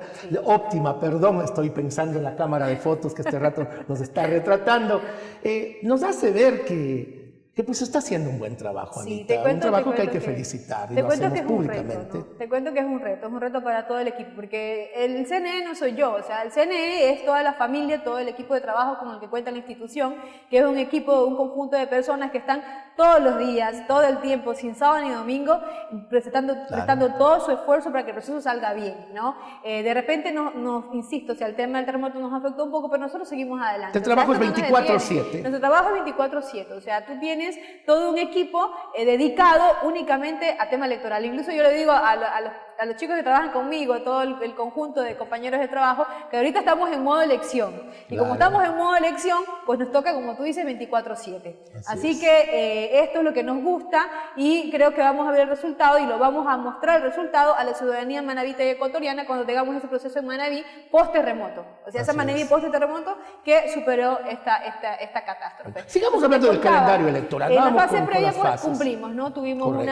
estoy pensando en la cámara de fotos que este rato nos está retratando, nos hace ver que pues se está haciendo un buen trabajo, Anita. Un trabajo que hay que felicitar y lo hacemos públicamente. ¿No? Te cuento que es un reto para todo el equipo, porque el CNE no soy yo, o sea, el CNE es toda la familia, todo el equipo de trabajo con el que cuenta la institución, que es un equipo, un conjunto de personas que están todos los días, todo el tiempo, sin sábado ni domingo, prestando todo su esfuerzo para que el proceso salga bien, ¿no? De repente, insisto, el tema del terremoto nos afectó un poco, pero nosotros seguimos adelante. El trabajo es 24/7. Nuestro trabajo es 24/7, o sea, tú tienes todo un equipo dedicado únicamente a tema electoral. Incluso yo le digo a los chicos que trabajan conmigo, todo el conjunto de compañeros de trabajo, que ahorita estamos en modo elección. Y como estamos en modo elección, pues nos toca, como tú dices, 24/7. Así que esto es lo que nos gusta y creo que vamos a ver el resultado y lo vamos a mostrar el resultado a la ciudadanía manabita y ecuatoriana cuando tengamos ese proceso en Manabí post-terremoto. O sea, esa Manabí post-terremoto que superó esta catástrofe. Sigamos hablando del calendario electoral. En la fase previa pues, cumplimos, ¿no? Tuvimos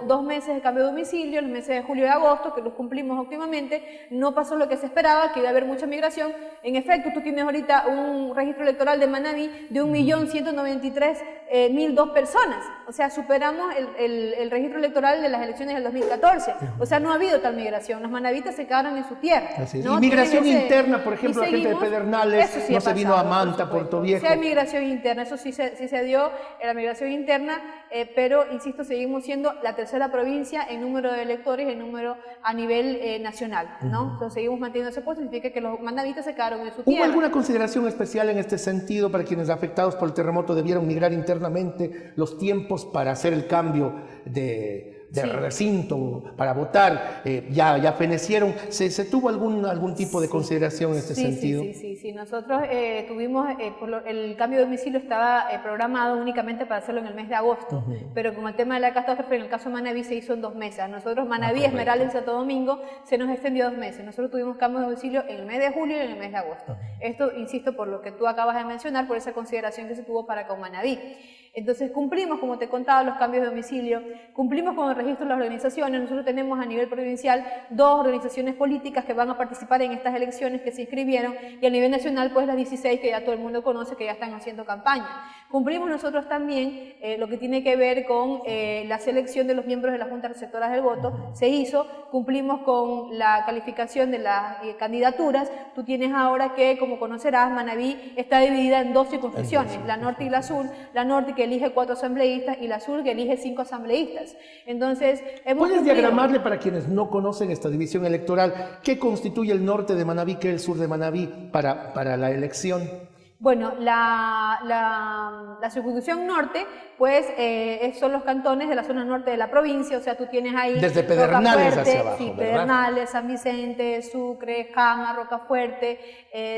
2 meses de cambio de domicilio, los meses de julio y agosto, que los cumplimos óptimamente. No pasó lo que se esperaba, que iba a haber mucha migración. En efecto, tú tienes ahorita un registro electoral de Manabí de 1.193.002 personas. O sea, superamos el registro electoral de las elecciones del 2014. O sea, no ha habido tal migración. Los manabitas se quedaron en su tierra. ¿No? Y migración interna, por ejemplo, la gente de Pedernales sí no se vino a Manta, Puerto Viejo. Sí hay migración interna, eso sí se dio, la migración interna, pero, insisto, seguimos siendo la tercera provincia en número de electores, en número a nivel nacional, ¿no? Entonces seguimos manteniendo ese puesto, significa que los manabitas se quedaron en su tierra. ¿Hubo alguna consideración especial en este sentido para quienes afectados por el terremoto debieron migrar internamente, los tiempos para hacer el cambio de recinto para votar ya fenecieron? ¿Se tuvo algún tipo de consideración en este sentido? Sí. Nosotros tuvimos, el cambio de domicilio estaba programado únicamente para hacerlo en el mes de agosto, pero como el tema de la catástrofe, en el caso de Manabí se hizo en 2 meses. A nosotros, Manabí, Esmeralda y Santo Domingo, se nos extendió 2 meses. Nosotros tuvimos cambio de domicilio en el mes de julio y en el mes de agosto. Esto, insisto, por lo que tú acabas de mencionar, por esa consideración que se tuvo para con Manabí. Entonces cumplimos, como te contaba, los cambios de domicilio, cumplimos con el registro de las organizaciones. Nosotros tenemos a nivel provincial 2 organizaciones políticas que van a participar en estas elecciones que se inscribieron, y a nivel nacional pues las 16 que ya todo el mundo conoce, que ya están haciendo campaña. Cumplimos nosotros también lo que tiene que ver con la selección de los miembros de las juntas receptoras del voto, se hizo. Cumplimos con la calificación de las candidaturas. Tú tienes ahora que, como conocerás, Manabí está dividida en 2 circunscripciones, la norte y la sur. La norte que elige 4 asambleístas y la sur que elige 5 asambleístas. Entonces, ¿puedes diagramarle para quienes no conocen esta división electoral qué constituye el norte de Manabí, qué es el sur de Manabí para la elección? Bueno, la circunscripción norte, pues, son los cantones de la zona norte de la provincia, o sea, tú tienes ahí... Desde Pedernales Rocafuerte, hacia abajo, sí, ¿verdad? Pedernales, San Vicente, Sucre, Jama, Rocafuerte,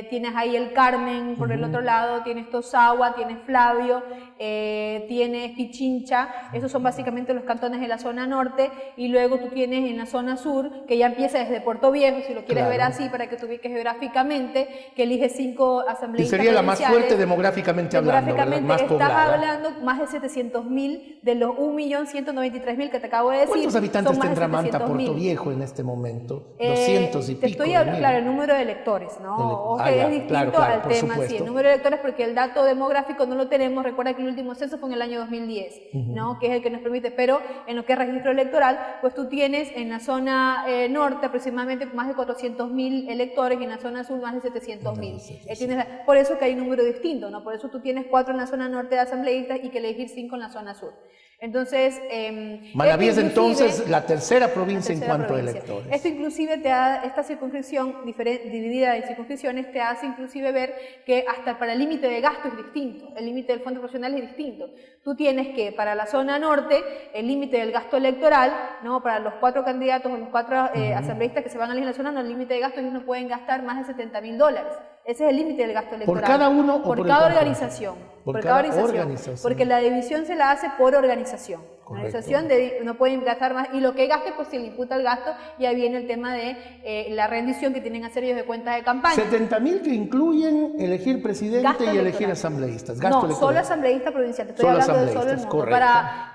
tienes ahí el Carmen, por el otro lado, tienes Tosagua, tienes Flavio, tienes Pichincha. Esos son básicamente los cantones de la zona norte, y luego tú tienes en la zona sur, que ya empieza desde Puerto Viejo, si lo quieres ver así, para que tú ubiques geográficamente, que elige 5 asambleístas. Y sería la más fuerte demográficamente hablando, ¿verdad? Más poblada. Estás hablando más de 700.000 de los 1.193.000 que te acabo de decir. ¿Cuántos habitantes tendrá Manta, Puerto Viejo en este momento? 200 y pico. Te estoy hablando, claro, el número de electores, ¿no? Es distinto al tema, sí, el número de electores, porque el dato demográfico no lo tenemos. Recuerda que el último censo fue en el año 2010, ¿no? Que es el que nos permite, pero en lo que es registro electoral, pues tú tienes en la zona norte aproximadamente más de 400.000 electores y en la zona sur más de 700.000. Por eso que hay un número distinto, ¿no? Por eso tú tienes 4 en la zona norte de asambleístas y que elegir 5 en la zona sur. Entonces, Manabí es entonces la tercera provincia en cuanto a electores. Esto inclusive te da, esta circunscripción dividida en circunscripciones, te hace inclusive ver que hasta para el límite de gasto es distinto, el límite del fondo profesional es distinto. Tú tienes que para la zona norte, el límite del gasto electoral, ¿no? Para los 4 candidatos o los 4 asambleístas que se van a elegir en la zona, el límite de gasto, ellos no pueden gastar más de $70.000. Ese es el límite del gasto electoral. ¿Por cada uno o por cada organización? Por cada organización. Porque la división se la hace por organización. La organización no pueden gastar más, y lo que gaste pues se le imputa el gasto, y ahí viene el tema de la rendición que tienen que hacer ellos de cuentas de campaña. 70.000 que incluyen elegir presidente gasto y electoral. Elegir asambleístas. Gasto electoral. Solo asambleísta provincial, te estoy hablando de solo el monto.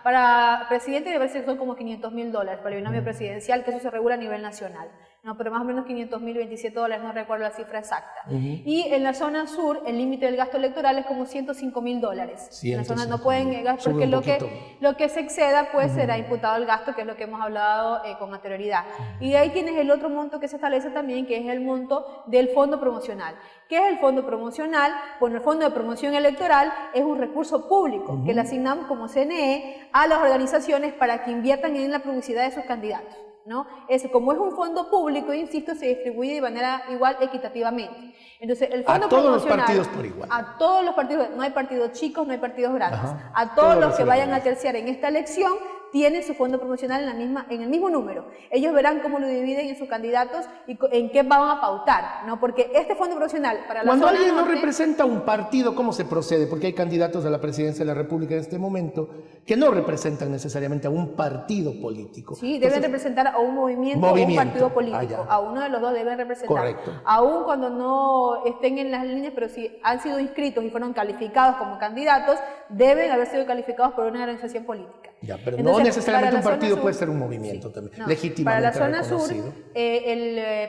Para presidente me parece que son como $500.000 para el binomio presidencial, que eso se regula a nivel nacional. no, pero más o menos $500.027, no recuerdo la cifra exacta. Y en la zona sur, el límite del gasto electoral es como $105.000. En la zona no pueden gastar porque lo que se exceda pues será imputado al gasto, que es lo que hemos hablado con anterioridad. Y ahí tienes el otro monto que se establece también, que es el monto del fondo promocional. ¿Qué es el fondo promocional? Bueno, el fondo de promoción electoral es un recurso público que le asignamos como CNE a las organizaciones para que inviertan en la publicidad de sus candidatos, ¿no? Como es un fondo público, insisto, se distribuye de manera igual, equitativamente. Entonces, el fondo a todos los promocional, partidos por igual. A todos los partidos, no hay partidos chicos, no hay partidos grandes. A todos los que vayan a terciar en esta elección, tienen su fondo promocional en el mismo número. Ellos verán cómo lo dividen en sus candidatos y en qué van a pautar, ¿no? Porque este fondo promocional para la Cuando zona alguien norte, no representa un partido, ¿cómo se procede? Porque hay candidatos a la presidencia de la República en este momento que no representan necesariamente a un partido político. Sí, deben representar a un movimiento o un partido político. A uno de los dos deben representar. Correcto. Aún cuando no estén en las líneas, pero si han sido inscritos y fueron calificados como candidatos, deben haber sido calificados por una organización política. Ya, pero entonces, no necesariamente un partido sur, puede ser un movimiento también, no, legítimamente para la zona reconocido.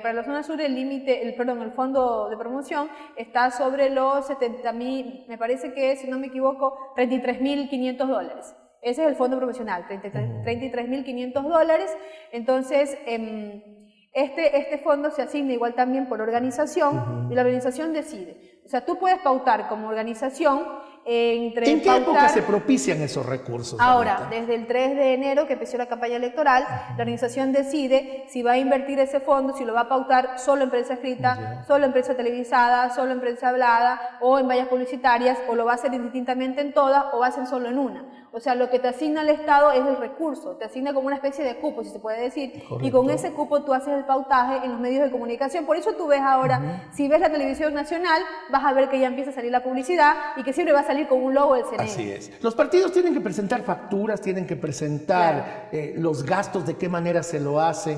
Para la zona sur el límite, el fondo de promoción está sobre los 70.000, me parece que, si no me equivoco, $33.500. Ese es el fondo promocional, $33.500. Entonces, este fondo se asigna igual también por organización y la organización decide. O sea, tú puedes pautar como organización ¿En qué época se propician esos recursos? Ahora, Anita? desde el 3 de enero que empezó la campaña electoral, la organización decide si va a invertir ese fondo, si lo va a pautar solo en prensa escrita, solo en prensa televisada, solo en prensa hablada o en vallas publicitarias, o lo va a hacer indistintamente en todas o va a hacer solo en una. O sea, lo que te asigna el Estado es el recurso, te asigna como una especie de cupo, si se puede decir, y con ese cupo tú haces el pautaje en los medios de comunicación. Por eso tú ves ahora, si ves la televisión nacional, vas a ver que ya empieza a salir la publicidad y que siempre va a salir con un logo del CNE. Así es. Los partidos tienen que presentar facturas, tienen que presentar los gastos, de qué manera se lo hace,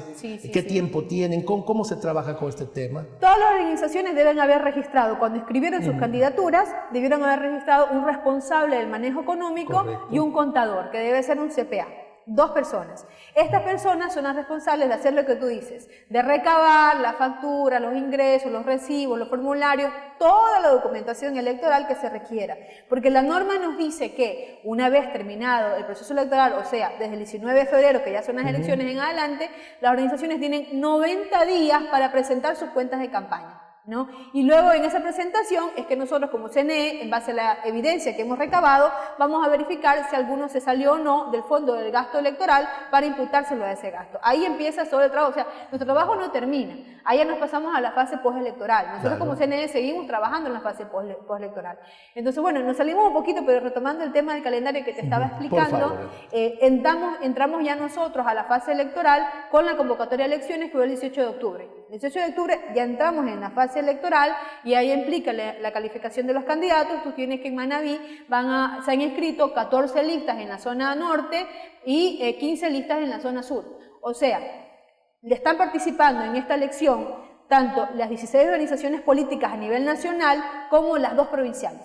qué tiempo tienen, cómo se trabaja con este tema. Todas las organizaciones deben haber registrado, cuando escribieron sus candidaturas, debieron haber registrado un responsable del manejo económico y un contador, que debe ser un CPA. 2 personas. Estas personas son las responsables de hacer lo que tú dices, de recabar la factura, los ingresos, los recibos, los formularios, toda la documentación electoral que se requiera. Porque la norma nos dice que una vez terminado el proceso electoral, o sea, desde el 19 de febrero, que ya son las elecciones en adelante, las organizaciones tienen 90 días para presentar sus cuentas de campaña, ¿no? Y luego en esa presentación es que nosotros como CNE, en base a la evidencia que hemos recabado, vamos a verificar si alguno se salió o no del fondo del gasto electoral para imputárselo a ese gasto. Ahí empieza todo el trabajo, o sea, nuestro trabajo no termina, ahí ya nos pasamos a la fase postelectoral. Nosotros como CNE seguimos trabajando en la fase postelectoral. Entonces, bueno, nos salimos un poquito, pero retomando el tema del calendario que te estaba explicando, entramos ya nosotros a la fase electoral con la convocatoria de elecciones que fue el 18 de octubre. El 18 de octubre ya entramos en la fase electoral y ahí implica la calificación de los candidatos. Tú tienes que en Manabí se han inscrito 14 listas en la zona norte y 15 listas en la zona sur. O sea, le están participando en esta elección tanto las 16 organizaciones políticas a nivel nacional como las 2 provinciales.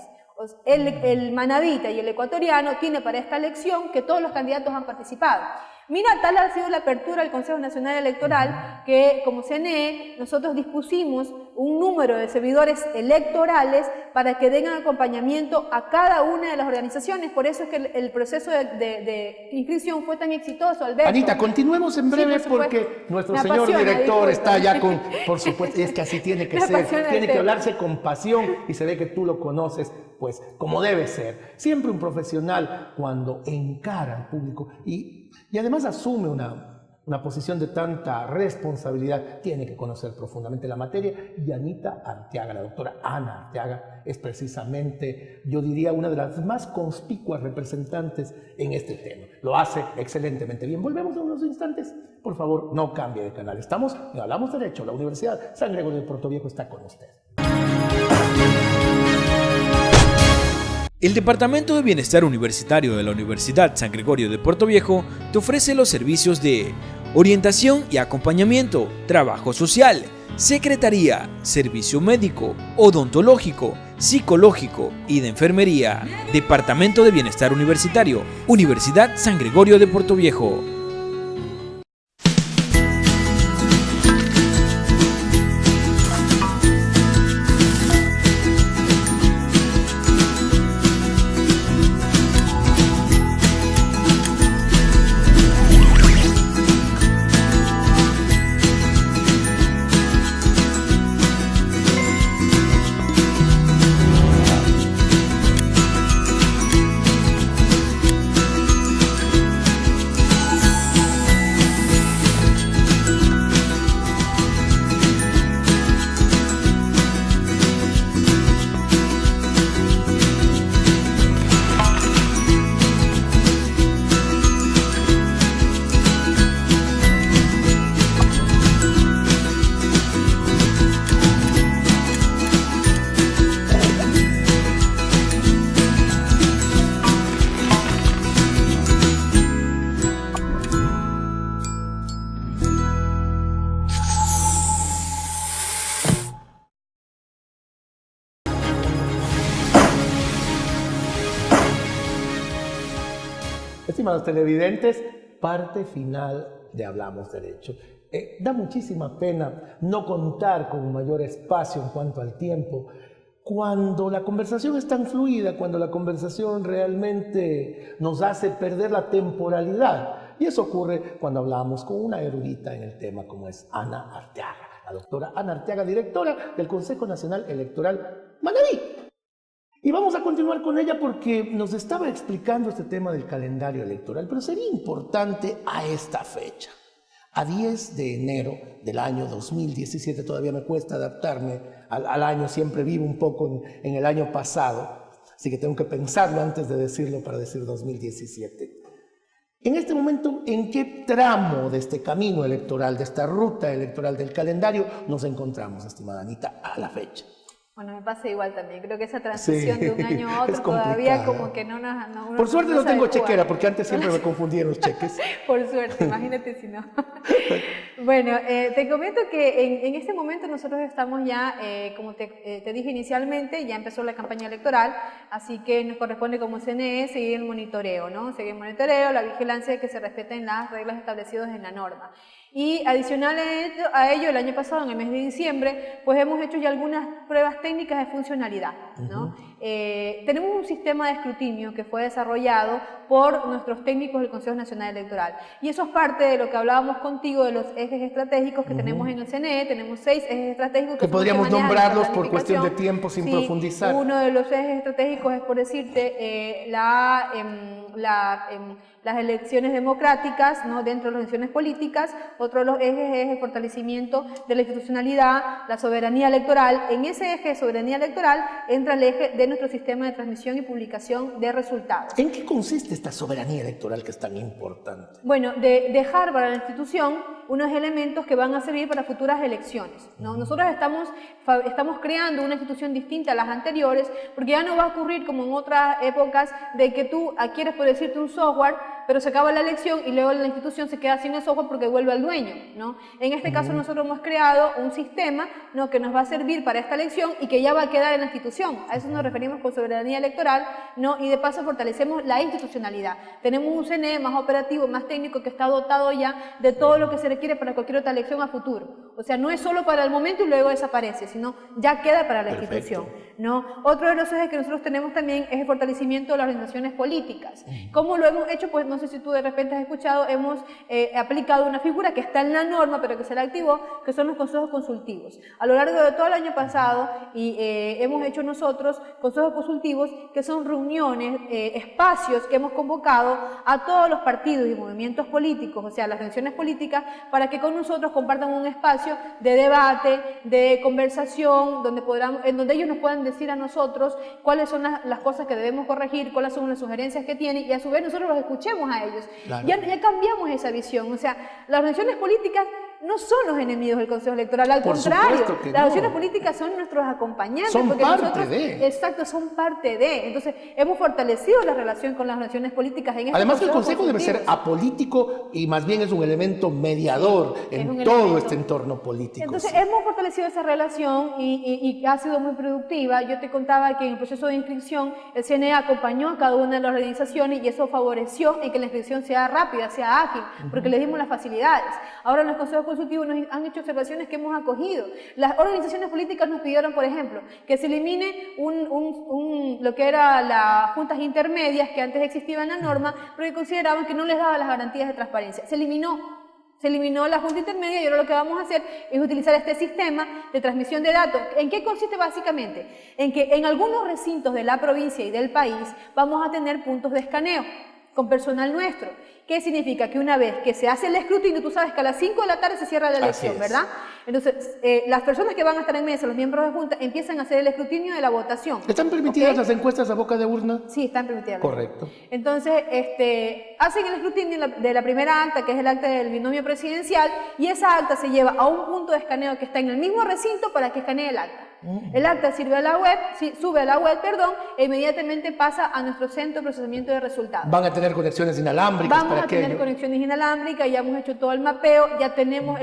El manabita y el ecuatoriano tiene para esta elección que todos los candidatos han participado. Mira, tal ha sido la apertura del Consejo Nacional Electoral que como CNE nosotros dispusimos un número de servidores electorales para que den acompañamiento a cada una de las organizaciones. Por eso es que el proceso de inscripción fue tan exitoso, Alberto. Anita, continuemos en breve porque nuestro señor director está ya con, por supuesto, y es que así tiene que ser, tiene que hablarse con pasión y se ve que tú lo conoces, pues, como debe ser. Siempre un profesional cuando encara al público y además asume una posición de tanta responsabilidad, tiene que conocer profundamente la materia. Y Anita Arteaga, la doctora Ana Arteaga, es precisamente, yo diría, una de las más conspicuas representantes en este tema. Lo hace excelentemente bien. Volvemos en unos instantes. Por favor, no cambie de canal. Estamos en Hablamos Derecho. La Universidad San Gregorio de Puerto Viejo está con usted. El Departamento de Bienestar Universitario de la Universidad San Gregorio de Puerto Viejo te ofrece los servicios de orientación y acompañamiento, trabajo social, secretaría, servicio médico, odontológico, psicológico y de enfermería. Departamento de Bienestar Universitario, Universidad San Gregorio de Puerto Viejo. estimados televidentes, parte final de Hablamos Derecho. Da muchísima pena no contar con un mayor espacio en cuanto al tiempo. Cuando la conversación es tan fluida, cuando la conversación realmente nos hace perder la temporalidad. Y eso ocurre cuando hablamos con una erudita en el tema como es Ana Arteaga, la doctora Ana Arteaga, directora del Consejo Nacional Electoral Manabí. Y vamos a continuar con ella porque nos estaba explicando este tema del calendario electoral, pero sería importante a esta fecha. A 10 de enero del año 2017, todavía me cuesta adaptarme al año, siempre vivo un poco en el año pasado, así que tengo que pensarlo antes de decirlo para decir 2017. En este momento, ¿en qué tramo de este camino electoral, de esta ruta electoral del calendario nos encontramos, estimada Anita, a la fecha? Bueno, me pasa igual también. Creo que esa transición Sí, de un año a otro todavía como que no nos... Por suerte no tengo chequera, porque antes siempre me confundían los cheques. Por suerte, imagínate si no. Bueno, te comento que en este momento nosotros estamos ya, como te dije inicialmente, ya empezó la campaña electoral, así que nos corresponde como CNE seguir el monitoreo, ¿no? Seguir el monitoreo, la vigilancia de que se respeten las reglas establecidas en la norma. Y adicional a ello, el año pasado, en el mes de diciembre, pues hemos hecho ya algunas pruebas técnicas de funcionalidad, ¿no? Tenemos un sistema de escrutinio que fue desarrollado por nuestros técnicos del Consejo Nacional Electoral. Y eso es parte de lo que hablábamos contigo de los ejes estratégicos que tenemos en el CNE. Tenemos 6 ejes estratégicos que podríamos nombrarlos por cuestión de tiempo sin profundizar. Uno de los ejes estratégicos es, por decirte, las elecciones democráticas, ¿no? Dentro de las elecciones políticas. Otro de los ejes es el fortalecimiento de la institucionalidad, la soberanía electoral. En ese eje de soberanía electoral entra el eje de nuestro sistema de transmisión y publicación de resultados. ¿En qué consiste esta soberanía electoral que es tan importante? Bueno, de dejar para la institución unos elementos que van a servir para futuras elecciones, ¿no? Nosotros estamos creando una institución distinta a las anteriores, porque ya no va a ocurrir como en otras épocas de que tú adquieres, por decirte, un software, pero se acaba la elección y luego la institución se queda sin el software porque vuelve al dueño, ¿no? En este caso nosotros hemos creado un sistema, ¿no? Que nos va a servir para esta elección y que ya va a quedar en la institución. A eso nos referimos con soberanía electoral, ¿no? Y de paso fortalecemos la institucionalidad. Tenemos un CNE más operativo, más técnico, que está dotado ya de todo lo que se requiere para cualquier otra elección a futuro. O sea, no es solo para el momento y luego desaparece, sino ya queda para la institución, ¿no? Otro de los ejes que nosotros tenemos también es el fortalecimiento de las organizaciones políticas. ¿Cómo lo hemos hecho? Pues no sé si tú de repente has escuchado, hemos aplicado una figura que está en la norma, pero que se la activó, que son los consejos consultivos. A lo largo de todo el año pasado hemos hecho nosotros consejos consultivos, que son reuniones, espacios que hemos convocado a todos los partidos y movimientos políticos, o sea, las organizaciones políticas, para que con nosotros compartan un espacio de debate, de conversación, en donde ellos nos puedan decir a nosotros cuáles son las cosas que debemos corregir, cuáles son las sugerencias que tienen, y a su vez nosotros los escuchemos a ellos. Claro. Ya cambiamos esa visión. O sea, las organizaciones políticas no son los enemigos del Consejo Electoral, al contrario, las organizaciones políticas son nuestros acompañantes. Son porque parte nosotros, de. Exacto, son parte de. Entonces, hemos fortalecido la relación con las organizaciones políticas. Además, el Consejo debe ser apolítico y más bien es un elemento mediador en todo este entorno político. Entonces, hemos fortalecido esa relación y ha sido muy productiva. Yo te contaba que en el proceso de inscripción, el CNE acompañó a cada una de las organizaciones y eso favoreció en que la inscripción sea rápida, sea ágil, porque les dimos las facilidades. Ahora, en los consejos consultivos nos han hecho observaciones que hemos acogido. Las organizaciones políticas nos pidieron, por ejemplo, que se elimine lo que era las juntas intermedias que antes existían en la norma, porque consideraban que no les daba las garantías de transparencia. Se eliminó la junta intermedia y ahora lo que vamos a hacer es utilizar este sistema de transmisión de datos. ¿En qué consiste básicamente? En que en algunos recintos de la provincia y del país vamos a tener puntos de escaneo con personal nuestro. ¿Qué significa? Que una vez que se hace el escrutinio, tú sabes que a las 5 de la tarde se cierra la elección, ¿verdad? Entonces, las personas que van a estar en mesa, los miembros de junta, empiezan a hacer el escrutinio de la votación. ¿Están permitidas las encuestas a boca de urna? Sí, están permitidas. Correcto. Entonces, hacen el escrutinio de la primera acta, que es el acta del binomio presidencial, y esa acta se lleva a un punto de escaneo que está en el mismo recinto para que escanee el acta. El acta sube a la web, e inmediatamente pasa a nuestro centro de procesamiento de resultados. Van a tener conexiones inalámbricas Vamos para a tener conexiones inalámbricas, ya hemos hecho todo el mapeo, ya tenemos,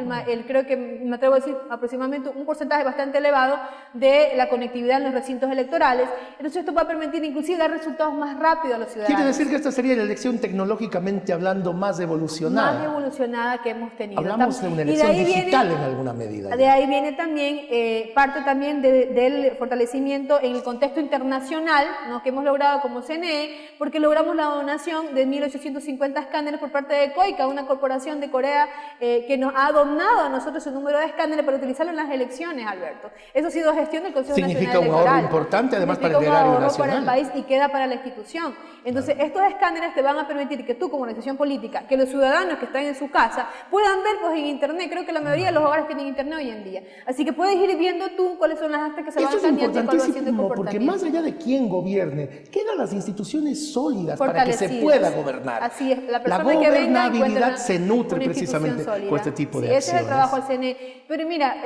creo que me atrevo a decir aproximadamente un porcentaje bastante elevado de la conectividad en los recintos electorales. Entonces esto va a permitir inclusive dar resultados más rápido a los ciudadanos. Quiere decir que esta sería la elección tecnológicamente hablando más evolucionada. Más evolucionada que hemos tenido. Hablamos de una elección digital en alguna medida. De ahí viene también, parte también del fortalecimiento en el contexto internacional, ¿no?, que hemos logrado como CNE, porque logramos la donación de 1.850 escáneres por parte de COICA, una corporación de Corea que nos ha donado a nosotros un número de escáneres para utilizarlo en las elecciones, Alberto. Eso ha sido gestión del Consejo Nacional Electoral. Significa un ahorro importante, además, para el erario nacional. Para el país y queda para la institución. Entonces, estos escáneres te van a permitir que tú, como organización política, que los ciudadanos que están en su casa puedan ver en internet. Creo que la mayoría de los hogares tienen internet hoy en día. Así que puedes ir viendo tú cuáles son las actas que se van a cambiar de evaluación de comportamiento. Porque más allá de quién gobierne, quedan las instituciones sólidas para que se pueda gobernar. Así es. La gobernabilidad se nutre precisamente con este tipo de acciones. Ese es el trabajo del CNE. Pero mira,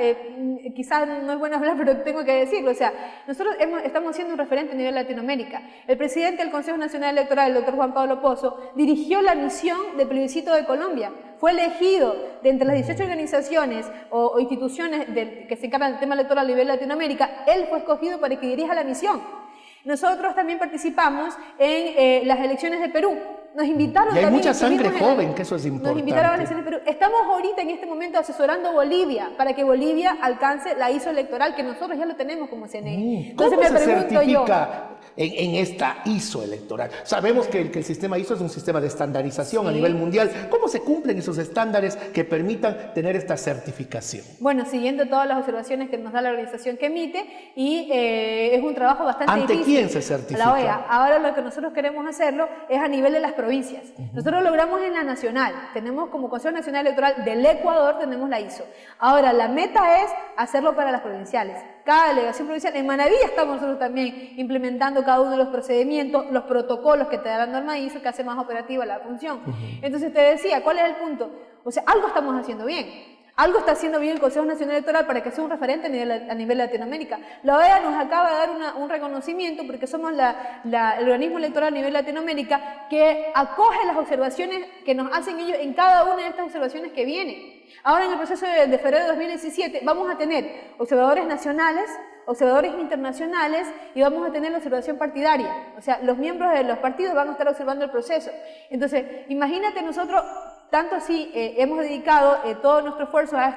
quizás no es bueno hablar, pero tengo que decirlo. O sea, nosotros estamos siendo un referente a nivel Latinoamérica. El presidente del Consejo Nacional Electoral, el doctor Juan Pablo Pozo, dirigió la misión de plebiscito de Colombia. Fue elegido de entre las 18 organizaciones o instituciones que se encargan del tema electoral a nivel Latinoamérica. Él fue escogido para que dirija la misión. Nosotros también participamos en las elecciones de Perú. Nos invitaron. Y hay también, mucha sangre joven, que eso es importante. Nos invitaron a las elecciones de Perú. Estamos ahorita en este momento asesorando a Bolivia para que Bolivia alcance la ISO electoral, que nosotros ya lo tenemos como CNE. Entonces ¿cómo se certifica en esta ISO electoral? Sabemos que el sistema ISO es un sistema de estandarización a nivel mundial. ¿Cómo se cumplen esos estándares que permitan tener esta certificación? Bueno, siguiendo todas las observaciones que nos da la organización que emite, y es un trabajo bastante difícil. ¿Ante quién se certifica? La OEA. Ahora lo que nosotros queremos hacerlo es a nivel de las provincias. Nosotros logramos en la nacional, tenemos como Consejo Nacional Electoral del Ecuador, tenemos la ISO. Ahora la meta es hacerlo para las provinciales. Cada delegación provincial, en Manabí estamos nosotros también implementando cada uno de los procedimientos, los protocolos que te da la norma ISO, que hace más operativa la función. Entonces te decía, ¿cuál es el punto? O sea, algo estamos haciendo bien. Algo está haciendo bien el Consejo Nacional Electoral para que sea un referente a nivel Latinoamérica. La OEA nos acaba de dar un reconocimiento porque somos el organismo electoral a nivel Latinoamérica que acoge las observaciones que nos hacen ellos en cada una de estas observaciones que vienen. Ahora en el proceso de febrero de 2017 vamos a tener observadores nacionales, observadores internacionales y vamos a tener la observación partidaria. O sea, los miembros de los partidos van a estar observando el proceso. Entonces, imagínate nosotros. Tanto así hemos dedicado todo nuestro esfuerzo a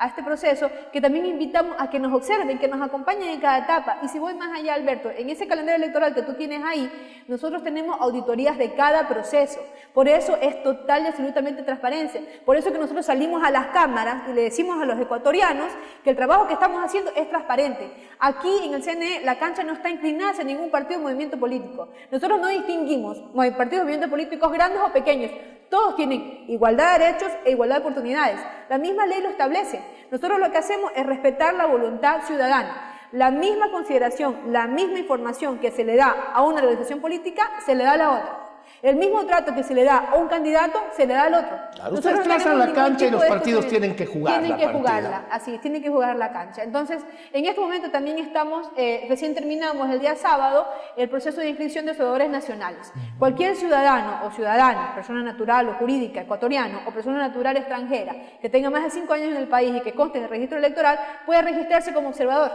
este proceso, que también invitamos a que nos observen, que nos acompañen en cada etapa. Y si voy más allá, Alberto, en ese calendario electoral que tú tienes ahí, nosotros tenemos auditorías de cada proceso. Por eso es total y absolutamente transparencia. Por eso que nosotros salimos a las cámaras y le decimos a los ecuatorianos que el trabajo que estamos haciendo es transparente. Aquí en el CNE la cancha no está inclinada hacia ningún partido o movimiento político.Nosotros no distinguimos partidos o movimientos políticos grandes o pequeños. Todos tienen igualdad de derechos e igualdad de oportunidades. La misma ley lo establece. Nosotros lo que hacemos es respetar la voluntad ciudadana. La misma consideración, la misma información que se le da a una organización política, se le da a la otra. El mismo trato que se le da a un candidato, se le da al otro. Claro, ustedes trazan la cancha y los partidos tienen que jugar la partida. Así, tienen que jugar la cancha. Entonces, en este momento también estamos, recién terminamos el día sábado, el proceso de inscripción de observadores nacionales. Cualquier ciudadano o ciudadana, persona natural o jurídica, ecuatoriano o persona natural extranjera, que tenga más de 5 años en el país y que conste en el registro electoral, puede registrarse como observador.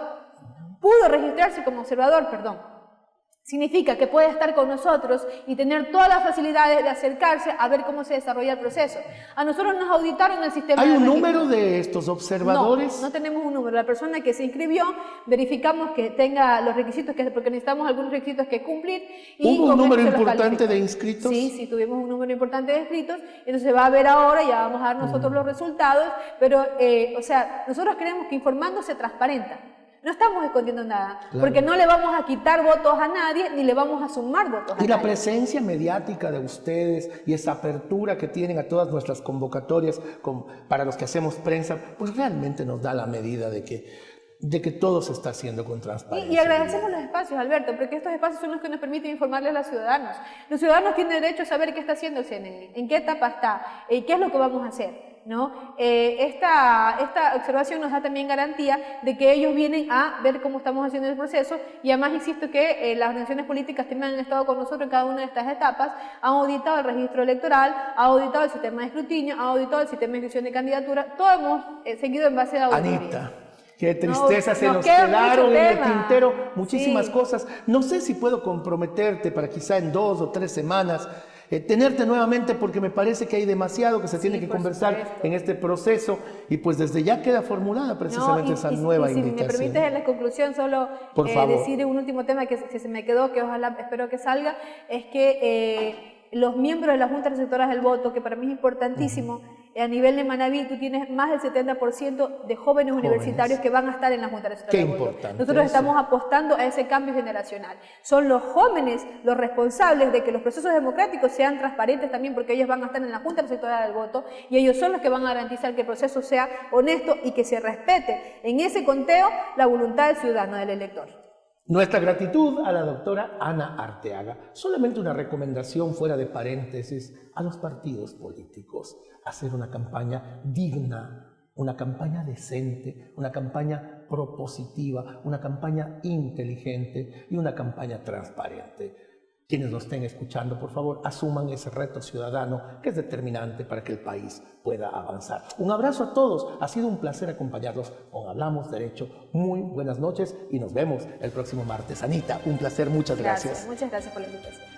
Pudo registrarse como observador, perdón. Significa que puede estar con nosotros y tener todas las facilidades de acercarse a ver cómo se desarrolla el proceso. A nosotros nos auditaron el sistema. ¿Hay un número de estos observadores? No tenemos un número. La persona que se inscribió, verificamos que tenga los requisitos, porque necesitamos algunos requisitos que cumplir. Y ¿hubo un número importante de inscritos? Sí, tuvimos un número importante de inscritos. Entonces se va a ver ahora, ya vamos a dar nosotros los resultados. Pero, o sea, nosotros creemos que informando se transparenta. No estamos escondiendo nada, porque no le vamos a quitar votos a nadie, ni le vamos a sumar votos a nadie. Y la presencia mediática de ustedes y esa apertura que tienen a todas nuestras convocatorias para los que hacemos prensa, pues realmente nos da la medida de que todo se está haciendo con transparencia. Y agradecemos los espacios, Alberto, porque estos espacios son los que nos permiten informarle a los ciudadanos. Los ciudadanos tienen derecho a saber qué está haciendo el CNE, en qué etapa está, y qué es lo que vamos a hacer. ¿no? Esta observación nos da también garantía de que ellos vienen a ver cómo estamos haciendo el proceso y además insisto que las organizaciones políticas también han estado con nosotros en cada una de estas etapas, han auditado el registro electoral, han auditado el sistema de escrutinio, han auditado el sistema de inscripción de candidatura, todo hemos seguido en base a auditoría. Anita, qué tristeza, se nos queda quedaron mucho en el tema. tintero muchísimas Sí. cosas. No sé si puedo comprometerte para quizá en 2 o 3 semanas tenerte nuevamente, porque me parece que hay demasiado que se tiene que por conversar supuesto. en este proceso, y pues desde ya queda formulada precisamente esa nueva si me invitación. permites en la conclusión solo Por favor. decir un último tema que se me quedó, que ojalá espero que salga, es que los miembros de las juntas receptoras del voto, que para mí es importantísimo, a nivel de Manabí tú tienes más del 70% de jóvenes universitarios que van a estar en la junta receptora Qué del voto. importante Nosotros eso. estamos apostando a ese cambio generacional. Son los jóvenes los responsables de que los procesos democráticos sean transparentes también, porque ellos van a estar en la junta receptora del voto y ellos son los que van a garantizar que el proceso sea honesto y que se respete en ese conteo la voluntad del ciudadano, del elector. Nuestra gratitud a la doctora Ana Arteaga. Solamente una recomendación fuera de paréntesis a los partidos políticos: hacer una campaña digna, una campaña decente, una campaña propositiva, una campaña inteligente y una campaña transparente. Quienes nos estén escuchando, por favor, asuman ese reto ciudadano que es determinante para que el país pueda avanzar. Un abrazo a todos. Ha sido un placer acompañarlos con Hablamos Derecho. Muy buenas noches y nos vemos el próximo martes. Anita, un placer. Muchas gracias. Muchas gracias por la invitación.